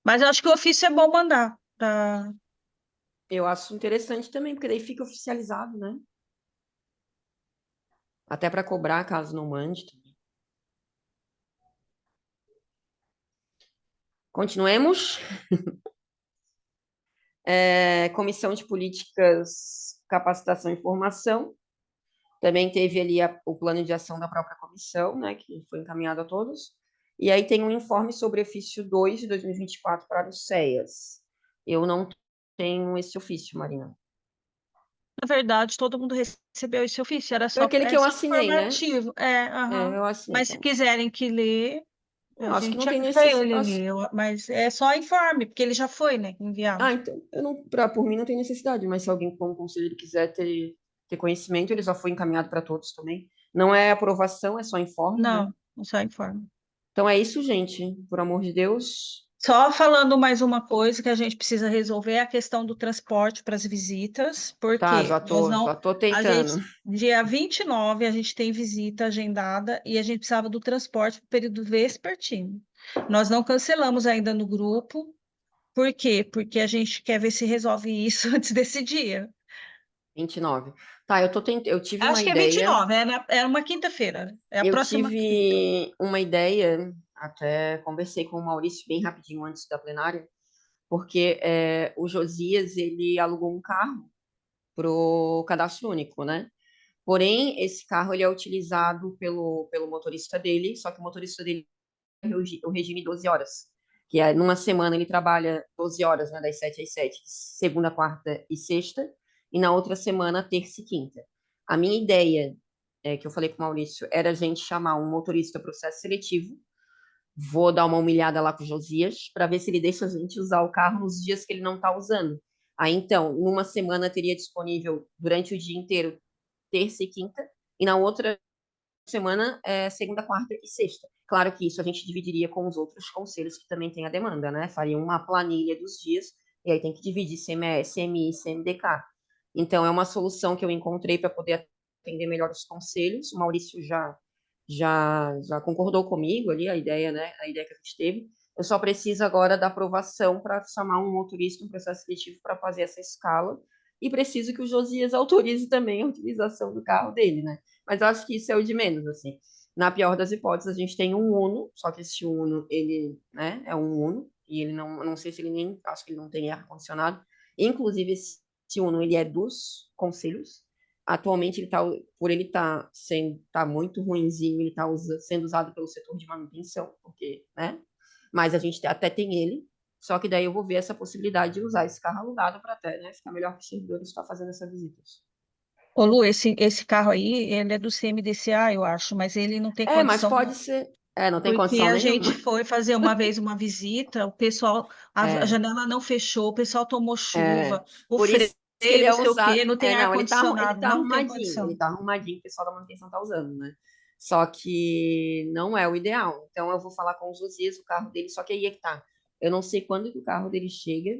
Mas eu acho que o ofício é bom mandar. Eu acho interessante também, porque daí fica oficializado, né? Até para cobrar caso não mande. Continuemos. Comissão de Políticas, Capacitação e Formação. Também teve ali o plano de ação da própria comissão, né, que foi encaminhado a todos. E aí tem um informe sobre ofício 2 de 2024 para os CEAs. Eu não tenho esse ofício, Marina. Na verdade, todo mundo recebeu esse ofício, era Foi só, aquele que eu só assinei, né? informativo. Aham. Eu assinei, Mas se então. quiserem que ler, Eu a acho que gente não tem chama para ele necessidade. ler, mas é só informe, porque ele já foi, né, enviado. Então, por mim não tem necessidade, mas se alguém como conselheiro quiser ter conhecimento, ele já foi encaminhado para todos também. Não é aprovação, é só informe, né? Não, só informe. Então é isso, gente. Por amor de Deus. Só falando mais uma coisa que a gente precisa resolver é a questão do transporte para as visitas, Tá, porque nós não, já tô a tentando. gente, dia 29 a gente tem visita agendada e a gente precisava do transporte para o período vespertino. Nós não cancelamos ainda no grupo, Por quê? Porque a gente quer ver se resolve isso antes desse dia. 29. Tá, eu tive uma Acho que é ideia. 29, é uma quinta-feira. É a Eu próxima quinta. tive uma ideia, até conversei com o Maurício bem rapidinho antes da plenária, porque o Josias, ele alugou um carro pro cadastro único, né? Porém, esse carro ele é utilizado pelo motorista dele, só que o motorista dele é o regime 12 horas, que é numa semana ele trabalha 12 horas, né, das 7 às 7, segunda, quarta e sexta, e na outra semana, terça e quinta. A minha ideia, que eu falei com o Maurício, era a gente chamar um motorista processo seletivo. Vou dar uma humilhada lá com o Josias para ver se ele deixa a gente usar o carro nos dias que ele não está usando. Aí, então, numa semana teria disponível durante o dia inteiro, terça e quinta, e na outra semana, segunda, quarta e sexta. Claro que isso a gente dividiria com os outros conselhos que também têm a demanda, né? Faria uma planilha dos dias, e aí tem que dividir CMS, CMI, CMDK. Então, é uma solução que eu encontrei para poder atender melhor os conselhos. O Maurício já concordou comigo ali, a ideia, né? A ideia que a gente teve. Eu só preciso agora da aprovação para chamar um motorista, um processo seletivo para fazer essa escala, e preciso que o Josias autorize também a utilização do carro dele, né? Mas eu acho que isso é o de menos, assim. Na pior das hipóteses, a gente tem um Uno, só que esse Uno, ele, né, é um Uno, e ele não sei se ele nem, acho que ele não tem ar-condicionado. Inclusive, esse Uno, ele é dos conselhos. Atualmente, por ele tá muito ruinzinho, ele está sendo usado pelo setor de manutenção, porque, né? Mas a gente até tem ele, só que daí eu vou ver essa possibilidade de usar esse carro alugado para até, né, ficar melhor que os servidores estar fazendo essa visita. Ô, Lu, esse carro aí, ele é do CMDCA, eu acho, mas ele não tem Mas condição, pode ser. Não tem porque condição a nenhuma. gente foi fazer uma vez uma visita, o pessoal, a janela não fechou, o pessoal tomou chuva, o Por isso freio, que ele é não sei o usado. quê, não tem Não, ele ar-condicionado, tá não tem arrumadinho, condição. o pessoal da manutenção tá usando, né? Só que não é o ideal. Então eu vou falar com o Josias, o carro dele, só que aí é que tá. Eu não sei quando que o carro dele chega,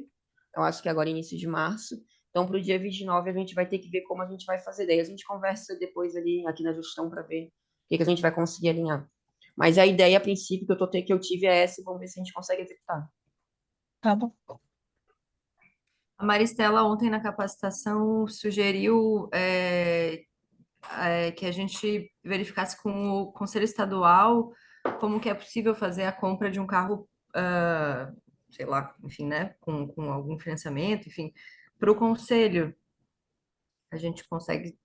eu acho que agora é início de março. Então, para o dia 29, a gente vai ter que ver como a gente vai fazer. Daí a gente conversa depois ali, aqui na gestão, para ver o que a gente vai conseguir alinhar. Mas a ideia, a princípio, que eu tive é essa, e vamos ver se a gente consegue executar. Tá bom. A Maristela, ontem na capacitação, sugeriu que a gente verificasse com o Conselho Estadual como que é possível fazer a compra de um carro, sei lá, enfim, né, com algum financiamento, enfim, para o Conselho. A gente consegue.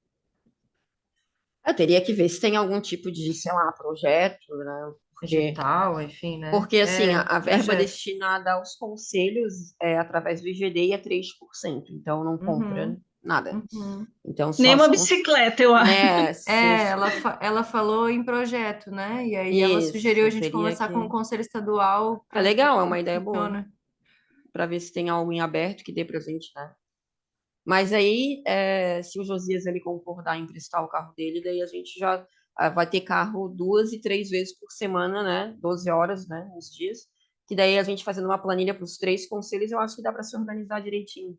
Eu teria que ver se tem algum tipo de, sei lá, projeto, né? Digital, enfim, né? Porque, assim, a verba projeto. destinada aos conselhos, através do IGD, é 3%. Então, não compra nada. Então, Nem uma bicicleta, eu acho. Ela falou em projeto, né? E aí ela Isso, sugeriu a gente teria conversar que- com o Conselho Estadual. É legal, é como uma ideia funciona. boa. Para ver se tem algo em aberto que dê pra gente, né? Mas aí, se o Josias ele concordar em emprestar o carro dele, daí a gente já vai ter carro 2 e 3 vezes por semana, né? 12 horas, né? Uns dias. Que daí a gente fazendo uma planilha para os 3 conselhos, eu acho que dá para se organizar direitinho.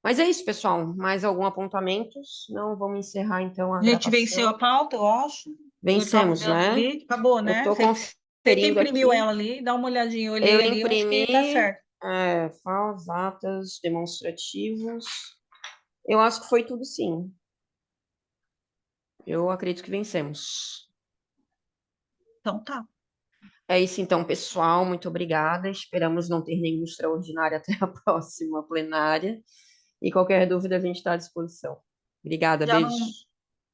Mas é isso, pessoal. Mais algum apontamento? Não, vamos encerrar então a A gente venceu a gravação. pauta, eu acho. Vencemos, né? Ali, acabou, Eu né? tô Você conferindo imprimiu aqui. ela ali, dá uma olhadinha, eu Eu olhei ali, eu acho que tá imprimi certo. falas, atas, demonstrativos. Eu acho que foi tudo sim. Eu acredito que vencemos. Então tá. É isso então, pessoal. Muito obrigada. Esperamos não ter nenhum extraordinário até a próxima plenária. E qualquer dúvida, a gente está à disposição. Obrigada, Já beijo.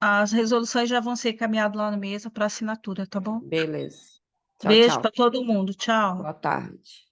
as resoluções já vão ser encaminhadas lá na mesa para assinatura, tá bom? Beleza. Tchau, Beijo tchau. para todo mundo. Tchau. Boa tarde.